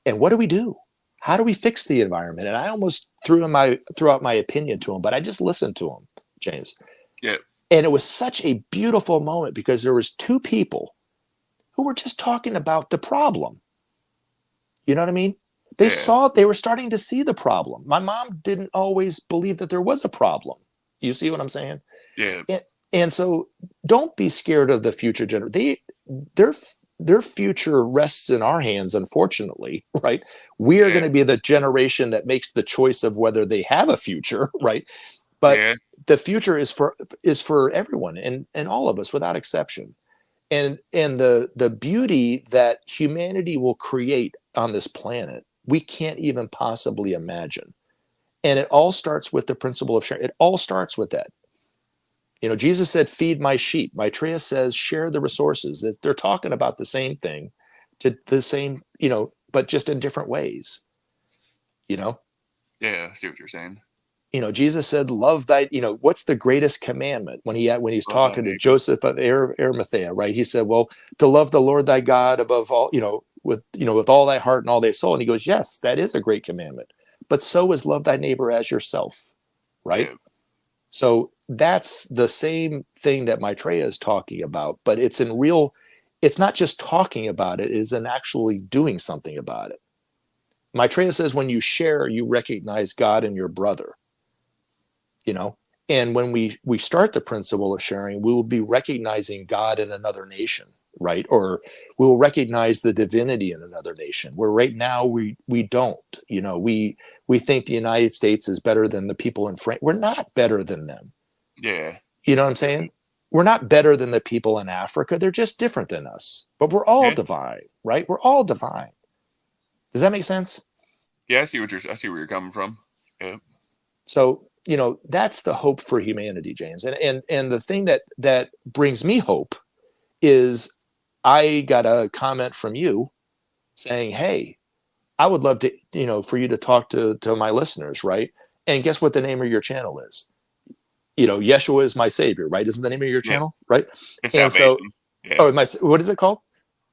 And what do we do? How do we fix the environment? And I almost threw out my opinion to them, but I just listened to them, James. Yeah. And it was such a beautiful moment, because there was two people who were just talking about the problem. You know what I mean? Yeah. They were starting to see the problem. My mom didn't always believe that there was a problem. You see what I'm saying? Yeah. And so don't be scared of the future generation. Their future rests in our hands, unfortunately, right? We are Yeah. going to be the generation that makes the choice of whether they have a future, right? But Yeah. the future is for everyone and all of us without exception. And the beauty that humanity will create on this planet, we can't even possibly imagine. And it all starts with the principle of sharing. It all starts with that. Jesus said, feed my sheep. Maitreya says, share the resources. That they're talking about the same thing, to the same, but just in different ways. You know, Yeah. I see what you're saying. Jesus said, love thy, what's the greatest commandment when he's Love thy talking to neighbor. Joseph of Arimathea, right? He said, well, to love the Lord thy God above all, with all thy heart and all thy soul. And he goes, yes, that is a great commandment. But so is love thy neighbor as yourself, right? Yeah. So that's the same thing that Maitreya is talking about, but it's not just talking about it, it is in actually doing something about it. Maitreya says when you share, you recognize God in your brother, you know, and when we start the principle of sharing, we will be recognizing God in another nation, right? Or we will recognize the divinity in another nation, where right now we don't. We think the United States is better than the people in France. We're not better than them. Yeah. You know what I'm saying? We're not better than the people in Africa. They're just different than us. But we're all Yeah. divine, right? We're all divine. Does that make sense? Yeah. I see where you're coming from. Yeah. So, that's the hope for humanity, James. And the thing that brings me hope is I got a comment from you saying, "Hey, I would love to, for you to talk to my listeners, right?" And guess what the name of your channel is? Yeshua is my savior, right? Isn't the name of your Yeah. channel, right? It's And so, salvation. Yeah. what is it called?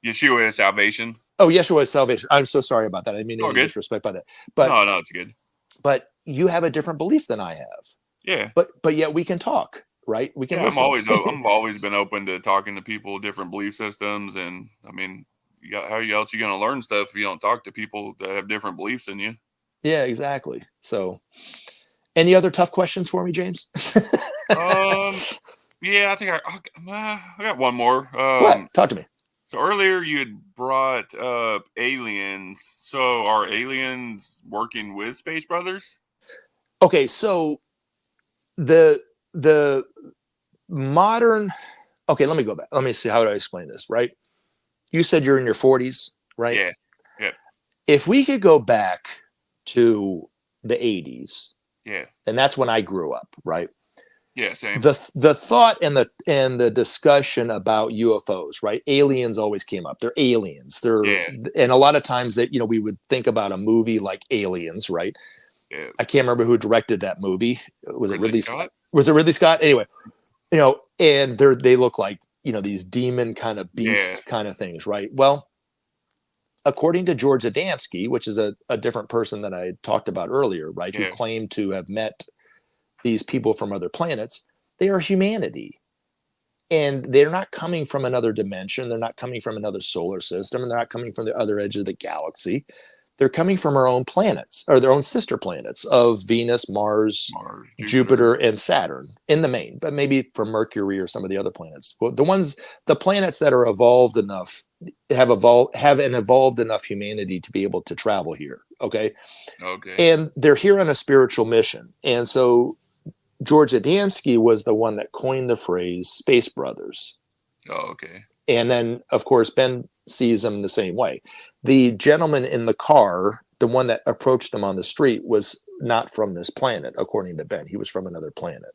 Yeshua is salvation. Oh, Yeshua is salvation. I'm so sorry about that. I didn't mean It's all any good. disrespect by that. But No, it's good. but you have a different belief than I have. Yeah. But yet we can talk, right? We can Yeah. listen. I've always been open to talking to people, different belief systems. And I mean, how else you going to learn stuff if you don't talk to people that have different beliefs than you? Yeah, exactly. So, any other tough questions for me, James? Um, yeah, I think I got one more. What? Talk to me. So earlier you had brought up aliens. So are aliens working with Space Brothers? Okay, so the modern. Okay, let me go back. Let me see how do I explain this. Right? You said you're in your 40s, right? Yeah, yeah, If we could go back to the 80s, yeah, and that's when I grew up, right? yeah. Same. The thought and the discussion about UFOs, right? Aliens always came up. They're aliens. Yeah, And a lot of times that we would think about a movie like Aliens, right? yeah. I can't remember who directed that movie. Was it Ridley Ridley Scott? Scott. Was it Ridley Scott? Anyway, and they look like these demon kind of Yeah, beast kind of things, right? Well, according to George Adamski, which is a different person that I talked about earlier, right? Who yeah. claimed to have met these people from other planets, they are humanity. And they're not coming from another dimension. They're not coming from another solar system. And they're not coming from the other edge of the galaxy. They're coming from our own planets, or their own sister planets of Venus, Mars, Mars, Jupiter, Jupiter. and Saturn in the main, but maybe from Mercury or some of the other planets. Well, the planets that are evolved enough have an evolved enough humanity to be able to travel here. Okay. Okay. And they're here on a spiritual mission. And so George Adamski was the one that coined the phrase Space Brothers. Oh, okay. And then, of course, Ben sees them the same way. The gentleman in the car, the one that approached him on the street, was not from this planet, according to Ben. He was from another planet,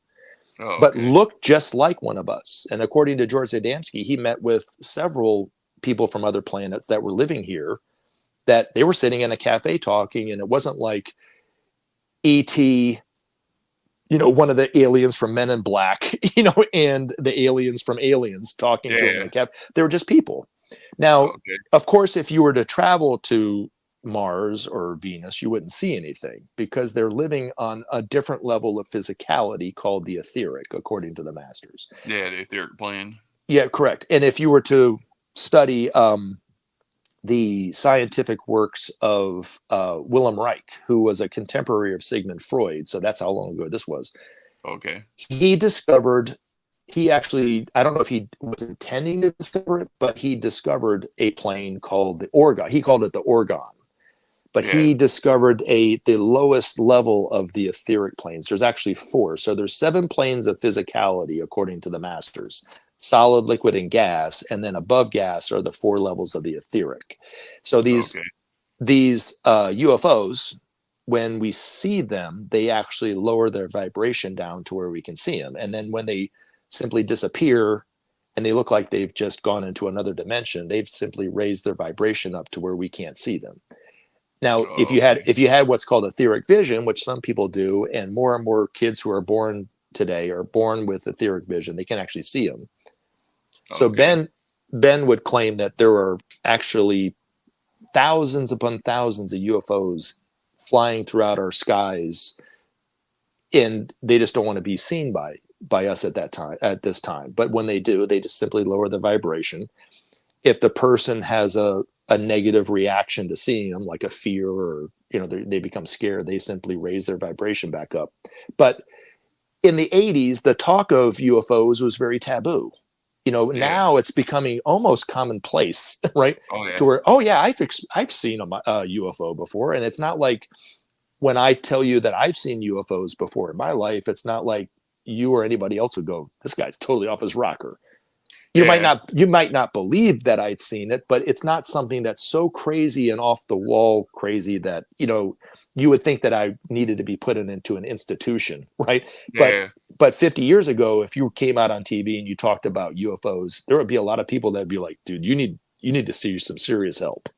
Oh, but okay. looked just like one of us. And according to George Adamski, he met with several people from other planets that were living here, that they were sitting in a cafe talking. And it wasn't like E.T., one of the aliens from Men in Black, and the aliens from Aliens talking to him in Yeah. a cab. They were just people. Now, Okay. of course, if you were to travel to Mars or Venus, you wouldn't see anything because they're living on a different level of physicality called the etheric, according to the masters. Yeah, the etheric plane. Yeah, correct. And if you were to study the scientific works of Wilhelm Reich, who was a contemporary of Sigmund Freud, so that's how long ago this was. Okay. He discovered, he actually, I don't know if he was intending to discover it, but he discovered a plane called the Orgon. He called it the Orgon. But Yeah. he discovered the lowest level of the etheric planes. There's actually 4. So there's 7 planes of physicality, according to the masters: solid, liquid, and gas. And then above gas are the 4 levels of the etheric. So these Okay. UFOs, when we see them, they actually lower their vibration down to where we can see them. And then when they simply disappear and they look like they've just gone into another dimension, they've simply raised their vibration up to where we can't see them. Now, if Oh, you had okay. if you had what's called etheric vision, which some people do, and more kids who are born today are born with etheric vision, they can actually see them. So Okay. Ben would claim that there are actually thousands upon thousands of UFOs flying throughout our skies, and they just don't want to be seen by us at this time. But when they do, they just simply lower the vibration. If the person has a negative reaction to seeing them, like a fear, or they become scared, they simply raise their vibration back up. But in the 80s, the talk of UFOs was very taboo. Yeah. Now it's becoming almost commonplace, right? Oh To yeah. where, oh yeah, I've seen a UFO before, and it's not like when I tell you that I've seen UFOs before in my life, it's not like you or anybody else would go, this guy's totally off his rocker. Yeah. You might not believe that I'd seen it, but it's not something that's so crazy and off the wall crazy that you would think that I needed to be put into an institution, right? Yeah. But 50 years ago, if you came out on TV and you talked about UFOs, there would be a lot of people that'd be like, dude, you need to see some serious help,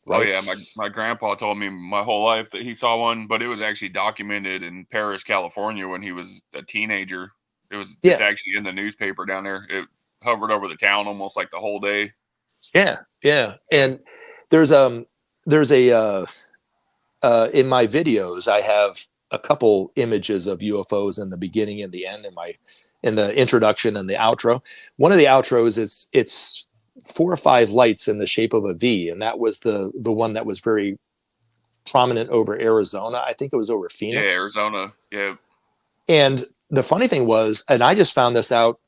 Oh right? yeah. My grandpa told me my whole life that he saw one, but it was actually documented in Paris, California, when he was a teenager. It's Yeah, actually in the newspaper down there. It hovered over the town almost like the whole day. yeah. So, And there's there's a in my videos, I have a couple images of UFOs in the beginning and the end, in the introduction and the outro. One of the outros is it's 4 or 5 lights in the shape of a V, and that was the one that was very prominent over Arizona. I think it was over yeah, Phoenix. Arizona. Yeah. And the funny thing was, and I just found this out,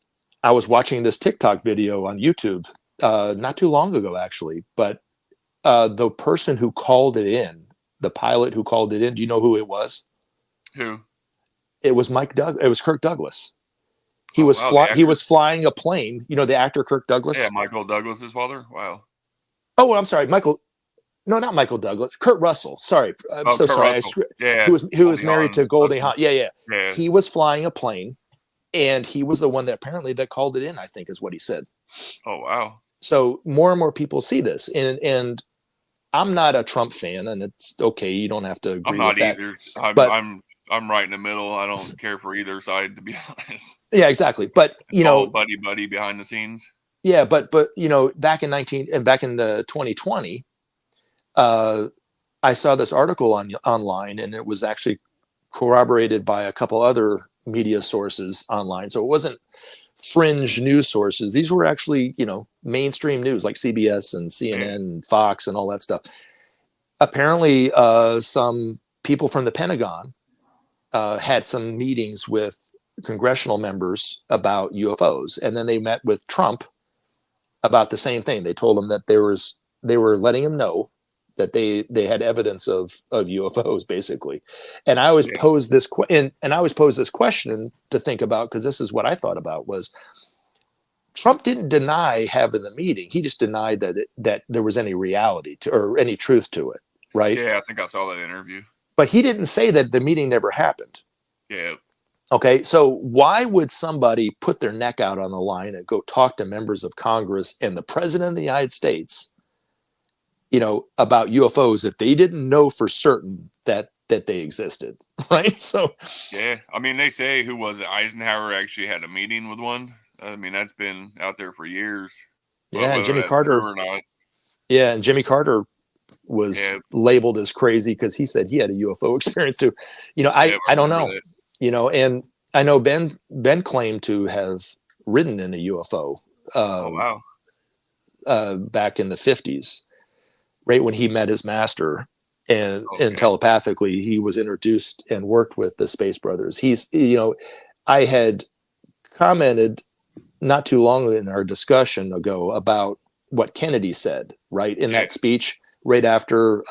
I was watching this TikTok video on YouTube not too long ago, actually, but the person who called it in, the pilot who called it in, do you know who it was? Who? It was It was Kirk Douglas. Oh wow, the He actor. was flying a plane. You know the actor Kirk Yeah, Douglas. Michael Douglas's father. Wow. Oh, I'm sorry, Michael. No, not Michael Douglas. Kurt Russell. Sorry, I'm Oh, so Kurt sorry. Russell. Yeah, Who was Goldie married to Hawn's Goldie Hawn. husband. Yeah, yeah. Yeah. He was flying a plane, and he was the one that apparently that called it in. I think is what he said. Oh wow. So more and more people see this, and I'm not a Trump fan, and it's okay. You don't have to I'm agree with not that. either. But I'm right in the middle. I don't care for either side, to be honest. yeah, exactly. But It's all buddy buddy behind the scenes. yeah, but back in the 2020, I saw this article online, and it was actually corroborated by a couple other media sources online. So it wasn't fringe news sources. These were actually mainstream news like CBS and CNN Yeah. and Fox and all that stuff. Apparently, some people from the Pentagon had some meetings with congressional members about UFOs, and then they met with Trump about the same thing. They told him that they were letting him know that they had evidence of UFOs basically. And I always Yeah. posed this and I always posed this question to think about, because this is what I thought about was Trump didn't deny having the meeting. He just denied that there was any reality to or any truth to it, right? Yeah, I think I saw that interview. But he didn't say that the meeting never happened. Yeah. Okay, so why would somebody put their neck out on the line and go talk to members of Congress and the president of the United States, about UFOs if they didn't know for certain that they existed, right? So Yeah. I mean, they say, who was it? Eisenhower actually had a meeting with one. I mean, that's been out there for years. But yeah, and whether Jimmy that's true Carter, or not, yeah, and Jimmy Carter yeah, was labeled as crazy because he said he had a UFO experience too. yeah, I I don't remember know, that. and I know Ben claimed to have ridden in a UFO Oh wow. back in the 50s, right when he met his master, and Okay. telepathically he was introduced and worked with the Space Brothers. I had commented not too long in our discussion ago about what Kennedy said, right, in Yeah. that speech right after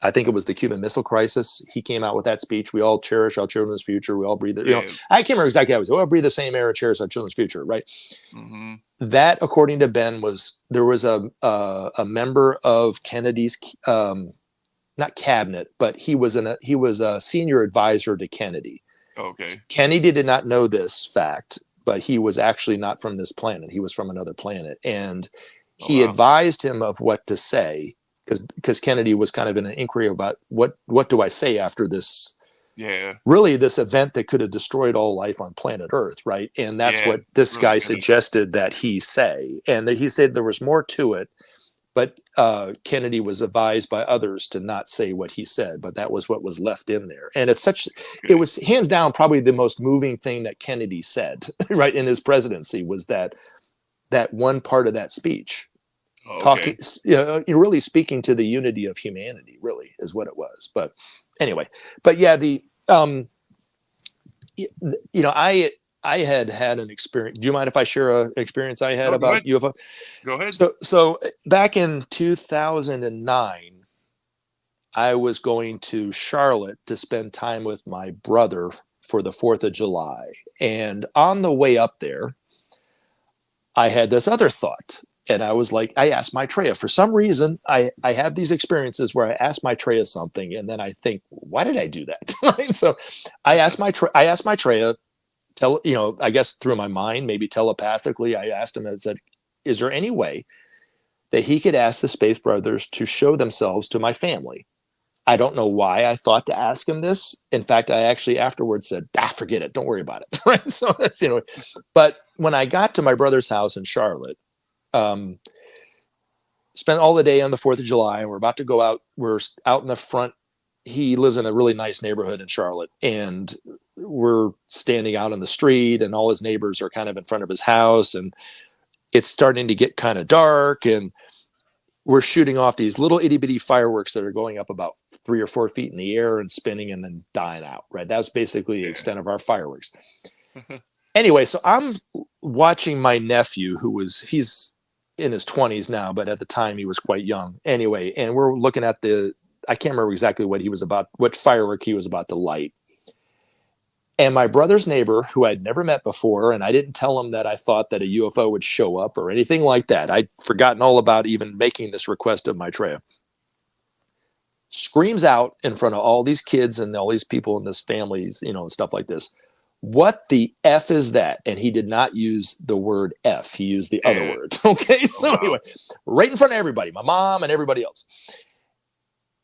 I think it was the Cuban Missile Crisis. He came out with that speech. We all cherish our children's future. We all breathe it. Yeah. I can't remember exactly how it was. We all breathe the same air and cherish our children's future, right? Mm-hmm. That, according to Ben, there was a member of Kennedy's not cabinet, but he was a senior advisor to Kennedy. Okay. Kennedy did not know this fact, but he was actually not from this planet. He was from another planet, and Oh he wow. advised him of what to say, because Kennedy was kind of in an inquiry about what do I say after this Yeah. this event that could have destroyed all life on planet Earth, right? And that's Yeah. what this Really guy good. suggested that he say, and that he said there was more to it, but Kennedy was advised by others to not say what he said, but that was what was left in there. And it Okay. was hands down probably the most moving thing that Kennedy said, right, in his presidency, was that one part of that speech, Oh, talking, okay. really speaking to the unity of humanity, really is what it was. But anyway, but yeah, I had an experience. Do you mind if I share an experience I had No, go about ahead. UFO? Go ahead. So back in 2009, I was going to Charlotte to spend time with my brother for the 4th of July. And on the way up there, I had this other thought. And I was like, I asked Maitreya, for some reason, I have these experiences where I ask Maitreya something, and then I think, why did I do that? So I asked Maitreya, I guess through my mind, maybe telepathically, I asked him, I said, is there any way that he could ask the Space Brothers to show themselves to my family? I don't know why I thought to ask him this. In fact, I actually afterwards said, forget it. Don't worry about it. Right. So that's, but when I got to my brother's house in Charlotte, um, spent all the day on the 4th of July, and we're about to go out. We're out in the front. He lives in a really nice neighborhood in Charlotte, and we're standing out on the street, and all his neighbors are kind of in front of his house, and it's starting to get kind of dark, and we're shooting off these little itty bitty fireworks that are going up about 3 or 4 feet in the air and spinning and then dying out. Right. That's basically the Yeah. extent of our fireworks. Anyway, so I'm watching my nephew, he's in his 20s now, but at the time he was quite young. Anyway, and we're looking at I can't remember exactly what firework he was about to light. And my brother's neighbor, who I'd never met before, and I didn't tell him that I thought that a UFO would show up or anything like that. I'd forgotten all about even making this request of Maitreya. Screams out in front of all these kids and all these people in this families, and stuff like this. What the F is that? And he did not use the word F. He used the other Yeah. word. Okay. Oh, So wow. anyway, right in front of everybody, my mom and everybody else.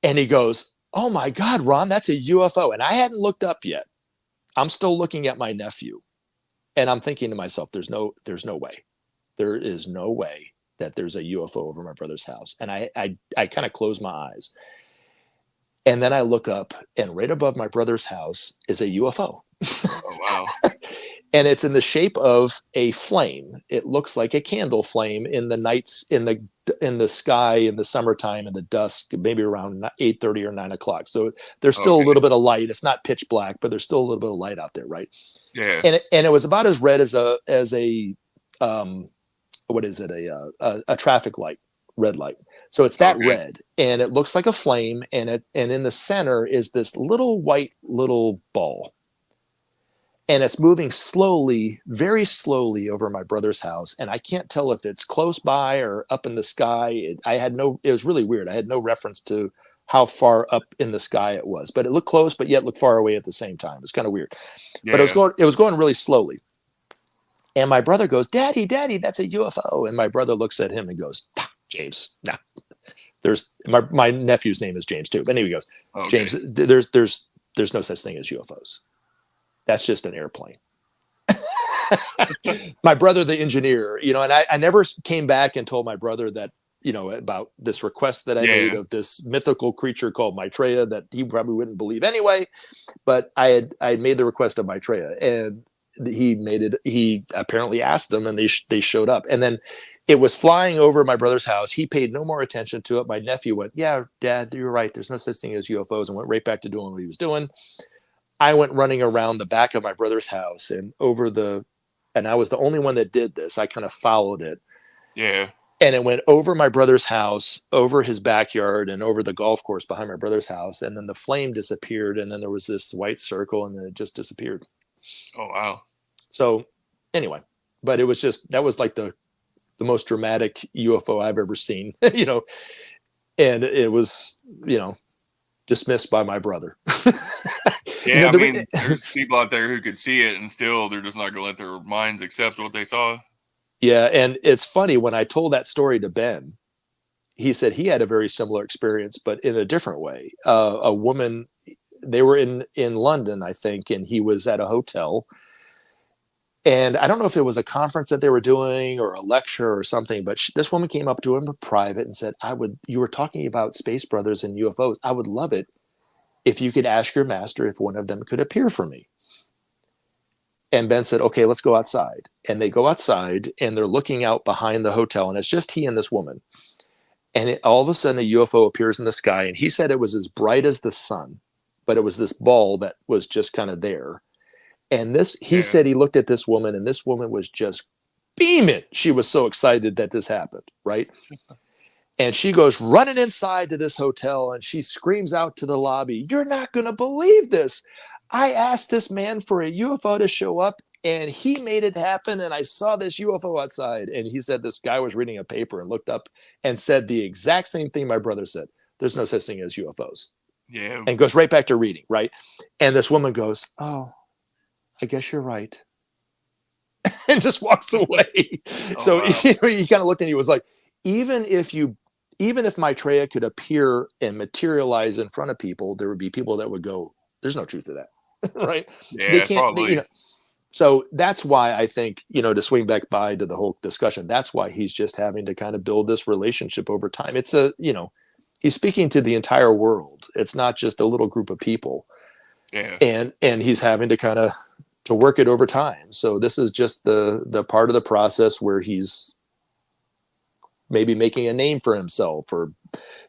And he goes, "Oh my God, Ron, that's a UFO." And I hadn't looked up yet. I'm still looking at my nephew. And I'm thinking to myself, there's no way. There is no way that there's a UFO over my brother's house. And I kind of close my eyes. And then I look up, and right above my brother's house is a UFO. Oh, wow. And it's in the shape of a flame. It looks like a candle flame in the nights, in the sky in the summertime in the dusk, maybe around 8:30 or 9 o'clock. So there's still a Okay. little bit of light. It's not pitch black, but there's still a little bit of light out there, right? Yeah. And it was about as red as a what is it, a traffic light, red light. So it's that Okay. red, and it looks like a flame, and in the center is this little white little ball, and it's moving slowly, very slowly over my brother's house, and I can't tell if it's close by or up in the sky. It was really weird. I had no reference to how far up in the sky it was, but it looked close, but yet looked far away at the same time. It's kind of weird, but Yeah. it was going really slowly. And my brother goes, "Daddy, Daddy, that's a UFO." And my brother looks at him and goes, "James, nah, there's my nephew's name is James too." But anyway, he goes, "James, Okay. there's no such thing as UFOs. That's just an airplane." My brother, the engineer, and I never came back and told my brother that, about this request that I made Yeah. of this mythical creature called Maitreya that he probably wouldn't believe anyway. But I had made the request of Maitreya, and he made it. He apparently asked them, and they showed up. And then it was flying over my brother's house. He paid no more attention to it. My nephew went, "Yeah, Dad, you're right. There's no such thing as UFOs," and went right back to doing what he was doing. I went running around the back of my brother's house and I was the only one that did this. I kind of followed it, Yeah. and it went over my brother's house, over his backyard, and over the golf course behind my brother's house. And then the flame disappeared, and then there was this white circle, and then it just disappeared. Oh, wow. So anyway, but that was like the most dramatic UFO I've ever seen, and it was, dismissed by my brother. Yeah. I The mean, there's people out there who could see it and still they're just not going to let their minds accept what they saw. Yeah, and it's funny, when I told that story to Ben, he said he had a very similar experience, but in a different way. A woman, they were in London, I think, and he was at a hotel, And I don't know if it was a conference that they were doing or a lecture or something, but this woman came up to him in private and said, you were talking about space brothers and UFOs. I would love it if you could ask your master if one of them could appear for me. And Ben said, okay, let's go outside. And they go outside and they're looking out behind the hotel, and it's just he and this woman. And all of a sudden a UFO appears in the sky, and he said it was as bright as the sun, but it was this ball that was just kind of there. And he said he looked at this woman, and this woman was just beaming. She was so excited that this happened, right? And she goes running inside to this hotel, and she screams out to the lobby, "You're not going to believe this. I asked this man for a UFO to show up, and he made it happen, and I saw this UFO outside." And he said this guy was reading a paper and looked up and said the exact same thing my brother said. There's no such thing as UFOs. Yeah. And goes right back to reading, right? And this woman goes, "Oh, I guess you're right," and just walks away. So wow. he kind of looked and he was like, even if Maitreya could appear and materialize in front of people, there would be people that would go, "There's no truth to that," right? Yeah, They can't. probably. So that's why I think, to swing back by to the whole discussion, that's why he's just having to kind of build this relationship over time. It's he's speaking to the entire world. It's not just a little group of people. Yeah. And he's having to kind of to work it over time. So this is just the part of the process where he's maybe making a name for himself or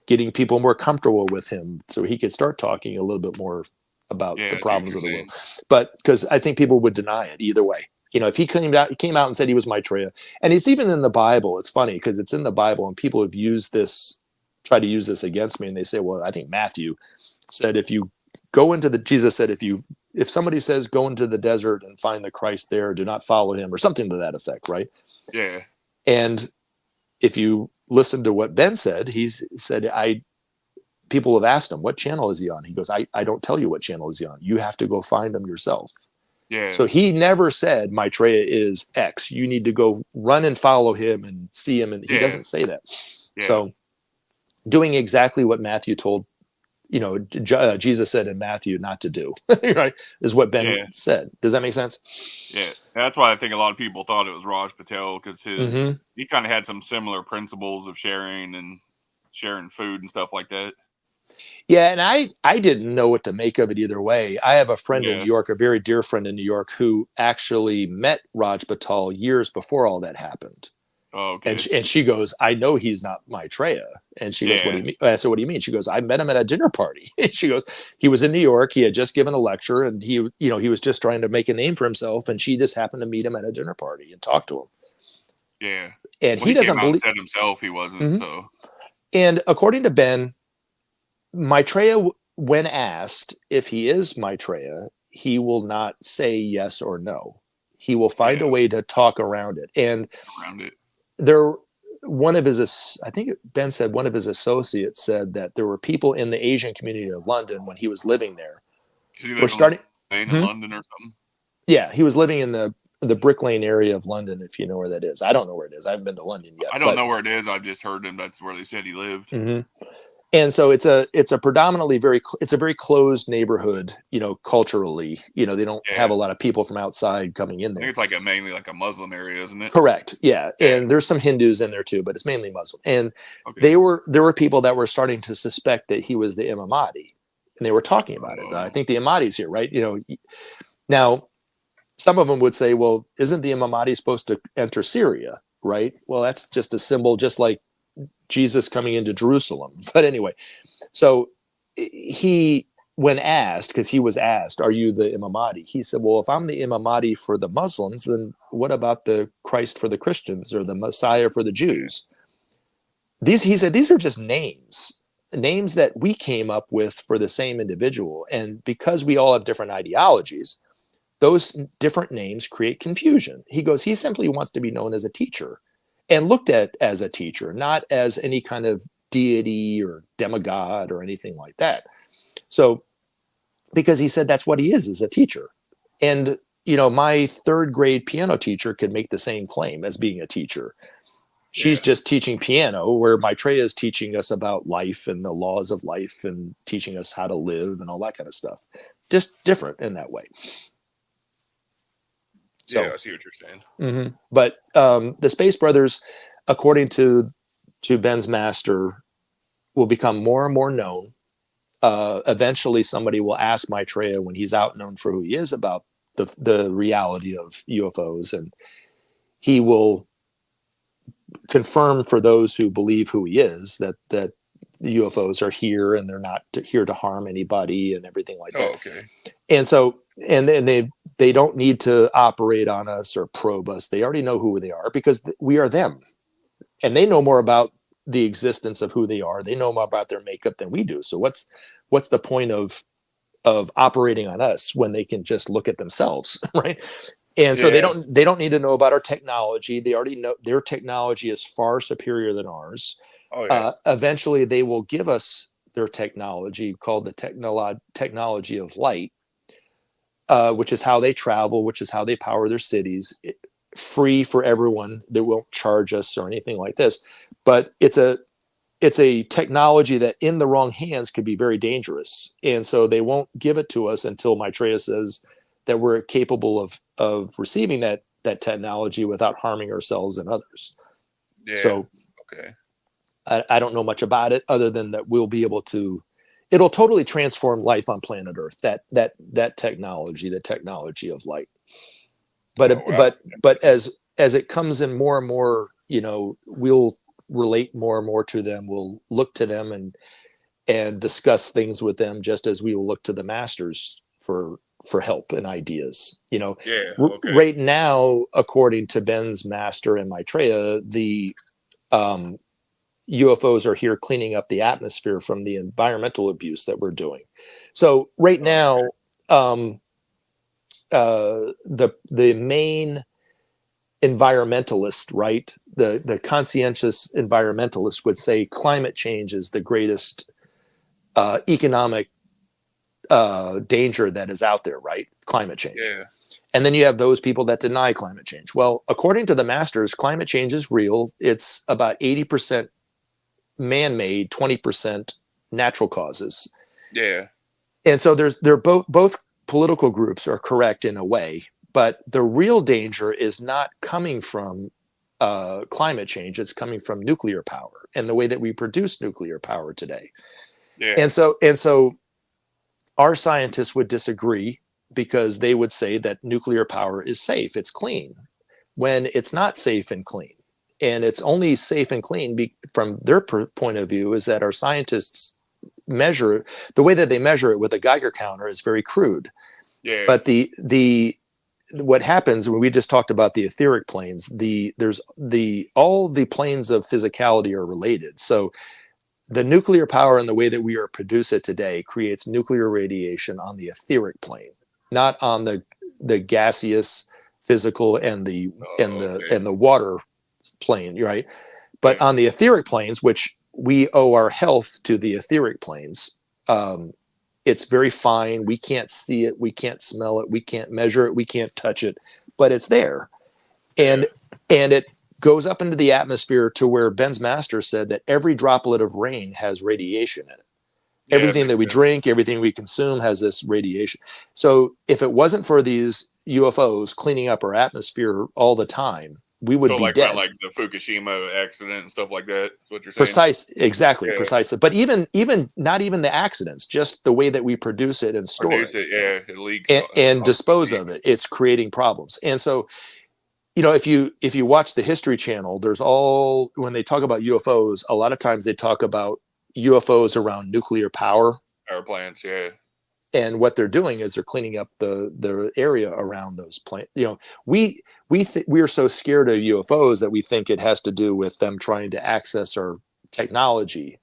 getting people more comfortable with him so he could start talking a little bit more about the problems of the world. But because I think people would deny it either way. If he came out and said he was Maitreya, and it's even in the Bible. It's funny because it's in the Bible and people have tried to use this against me, and they say, well, I think Matthew said, Jesus said, if somebody says go into the desert and find the Christ there, do not follow him, or something to that effect, right? Yeah. And if you listen to what Ben said, he said, people have asked him, what channel is he on? He goes, I don't tell you what channel is he on. You have to go find him yourself. Yeah. So he never said Maitreya is X. You need to go run and follow him and see him. And he doesn't say that. Yeah. So doing exactly what Matthew told, Jesus said in Matthew not to do, right, is what Ben said. Does that make sense? Yeah. That's why I think a lot of people thought it was Raj Patel, because he kind of had some similar principles of sharing food and stuff like that. Yeah, and I didn't know what to make of it either way. I have a friend in New York, a very dear friend in New York, who actually met Raj Patel years before all that happened. Oh, okay. And she goes, I know he's not Maitreya. And she goes, what do you mean? I said, what do you mean? She goes, I met him at a dinner party. She goes, he was in New York. He had just given a lecture, and he was just trying to make a name for himself. And she just happened to meet him at a dinner party and talk to him. Yeah. And he doesn't believe said himself he wasn't. So. And according to Ben, Maitreya, when asked if he is Maitreya, he will not say yes or no. He will find a way to talk around it. And I think Ben said one of his associates said that there were people in the Asian community of London when he was living there. We're starting in London or something. Yeah, he was living in the Brick Lane area of London, if you know where that is. I don't know where it is. I haven't been to London yet. I don't know where it is. I've just heard him. That's where they said he lived. Mm-hmm. And so it's a predominantly very closed neighborhood, culturally. They don't have a lot of people from outside coming in there. I think it's mainly like a Muslim area, isn't it? Correct. Yeah. And there's some Hindus in there too, but it's mainly Muslim. And there were people that were starting to suspect that he was the Imam Mahdi, and they were talking about it. I think the Imam Mahdi's here, right? Now some of them would say, well, isn't the Imam Mahdi supposed to enter Syria, right? Well, that's just a symbol, just like Jesus coming into Jerusalem. But anyway, so when asked, because he was asked, are you the Imam Mahdi? He said, well, if I'm the Imam Mahdi for the Muslims, then what about the Christ for the Christians or the Messiah for the Jews? He said, these are just names that we came up with for the same individual. And because we all have different ideologies, those different names create confusion. He goes, he simply wants to be known as a teacher and looked at as a teacher, not as any kind of deity or demigod or anything like that. So, because he said that's what he is a teacher. And, my third grade piano teacher could make the same claim as being a teacher. She's just teaching piano, where Maitreya is teaching us about life and the laws of life and teaching us how to live and all that kind of stuff. Just different in that way. Yeah, So, I see what you're saying. but the Space Brothers, according to Ben's master, will become more and more known. Eventually, somebody will ask Maitreya when he's out known for who he is about the reality of UFOs, and he will confirm for those who believe who he is that the UFOs are here and they're not here to harm anybody and everything like Oh, that. okay. And so, and then they don't need to operate on us or probe us. They already know who they are because we are them, and they know more about the existence of who they are. They know more about their makeup than we do. So what's the point of operating on us when they can just look at themselves, right? And so Yeah. they don't need to know about our technology. They already know their technology is far superior than ours. Oh, yeah. Eventually, they will give us their technology called the technology of light, which is how they travel, which is how they power their cities, free for everyone. They won't charge us or anything like this, but it's a technology that in the wrong hands could be very dangerous. And so they won't give it to us until Maitreya says that we're capable of receiving that technology without harming ourselves and others. Yeah. So Okay. I don't know much about it other than that we'll be able to, it'll totally transform life on planet Earth, that technology, the technology of light. Oh, wow. But Interesting. as it comes in more and more, we'll relate more and more to them. We'll look to them and discuss things with them, just as we will look to the masters for help and ideas. Yeah. Okay. Right now, according to Ben's master and Maitreya, the um, UFOs are here cleaning up the atmosphere from the environmental abuse that we're doing. So right Oh, okay. now, the main environmentalist, right? The conscientious environmentalist would say climate change is the greatest economic danger that is out there, right? Climate change. Yeah. And then you have those people that deny climate change. Well, according to the masters, climate change is real. It's about 80% man-made, 20% natural causes. Yeah. And so they're both political groups are correct in a way, but the real danger is not coming from climate change. It's coming from nuclear power and the way that we produce nuclear power today. Yeah. And so our scientists would disagree because they would say that nuclear power is safe, it's clean, when it's not safe and clean. And it's only safe and clean from their point of view is that our scientists measure the way that they measure it with a Geiger counter is very crude. Yeah. But the what happens when we just talked about the etheric planes, there's all the planes of physicality are related. So the nuclear power and the way that we are produce it today creates nuclear radiation on the etheric plane, not on the gaseous, physical, and the and Oh, the okay. and the water plane, right? But Yeah. on the etheric planes, which we owe our health to the etheric planes, it's very fine. We can't see it, we can't smell it, we can't measure it, we can't touch it, but it's there. Yeah. And it goes up into the atmosphere to where Ben's master said that every droplet of rain has radiation in it. Yeah. It Everything makes that we sense. drink, everything we consume has this radiation. So if it wasn't for these UFOs cleaning up our atmosphere all the time, we would So, be like around dead. like the Fukushima accident and stuff like that. Is what you're saying? Precise, exactly, Yeah. precisely. But even not even the accidents, just the way that we produce it and store Produce it it. Yeah. It leaks. and Obviously dispose of leaks. it, it's creating problems. And so if you watch the History Channel, there's all when they talk about UFOs, a lot of times they talk about UFOs around nuclear power, Power plants. Yeah. and what they're doing is they're cleaning up the area around those plants. We are so scared of UFOs that we think it has to do with them trying to access our technology,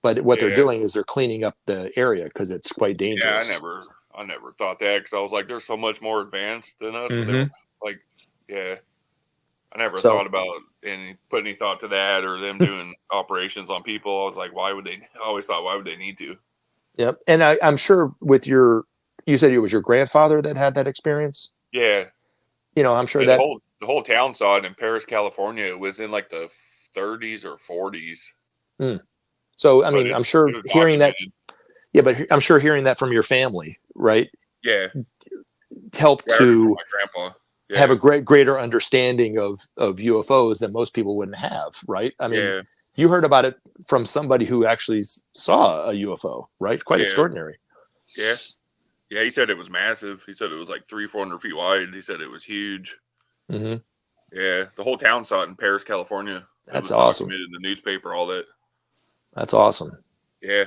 but what they're Yeah. doing is they're cleaning up the area because it's quite Yeah. I dangerous. never. I never thought that because I was like, they're so much more advanced than us, but they Mm-hmm. don't like. Yeah. I never So thought about any put any thought to that or them doing operations on people. I was like, why would they? I always thought, why would they need to? yep, and I'm sure with you said it was your grandfather that had that experience. Yeah. I'm sure Yeah, that. the whole town saw it in Paris, California. It was in like the 30s or 40s, Mm. So, I but mean, I'm it sure was hearing that, documented. yeah, but I'm sure hearing that from your family, right, Yeah, helped yeah, I heard it from to, my grandpa. have Yeah. a greater understanding of UFOs than most people wouldn't have, right? I mean, Yeah. you heard about it from somebody who actually saw a UFO, right? It's quite Yeah. extraordinary. Yeah. Yeah. He said it was massive. He said it was like 300-400 feet wide. He said it was huge. Hmm. Yeah. The whole town saw it in Paris, California. It That's was awesome. documented in the newspaper, all that. That's awesome. Yeah.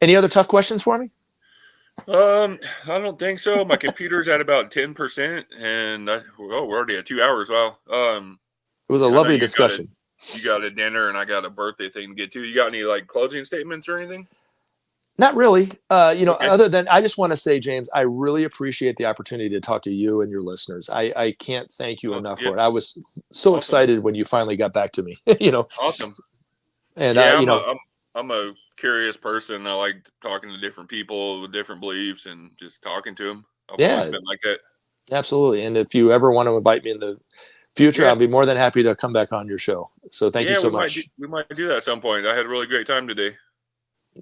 Any other tough questions for me? I don't think so. My computer's at about 10%, and we're already at 2 hours. Wow. It was a I know lovely discussion. you got a dinner, and I got a birthday thing to get to. You got any like closing statements or anything? Not really. Okay. Other than I just want to say, James, I really appreciate the opportunity to talk to you and your listeners. I can't thank you Oh, enough yeah. for it. I was so Awesome. excited when you finally got back to me, Awesome. and Yeah, I'm a curious person. I like talking to different people with different beliefs and just talking to them. I've always yeah, been like that. absolutely. And if you ever want to invite me in the future, Yeah. I'll be more than happy to come back on your show. So thank you Yeah, so much. we might do that at some point. I had a really great time today.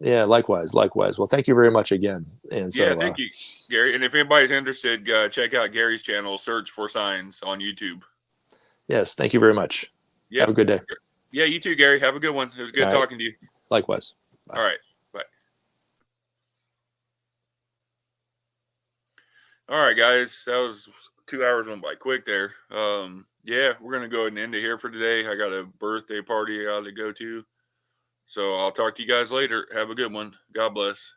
Yeah, likewise, likewise. Well, thank you very much again. And Yeah, so, thank you, Gary. And if anybody's interested, check out Gary's channel, Search for Signs on YouTube. yes, thank you very much. Have Yep. a good day. Yeah, you too, Gary. Have a good one. It was All good right, talking to you. likewise. Bye. All right. Bye. All right, guys. That was 2 hours went by quick there. Yeah, we're gonna go ahead and end it here for today. I got a birthday party I got to go to. So I'll talk to you guys later. Have a good one. God bless.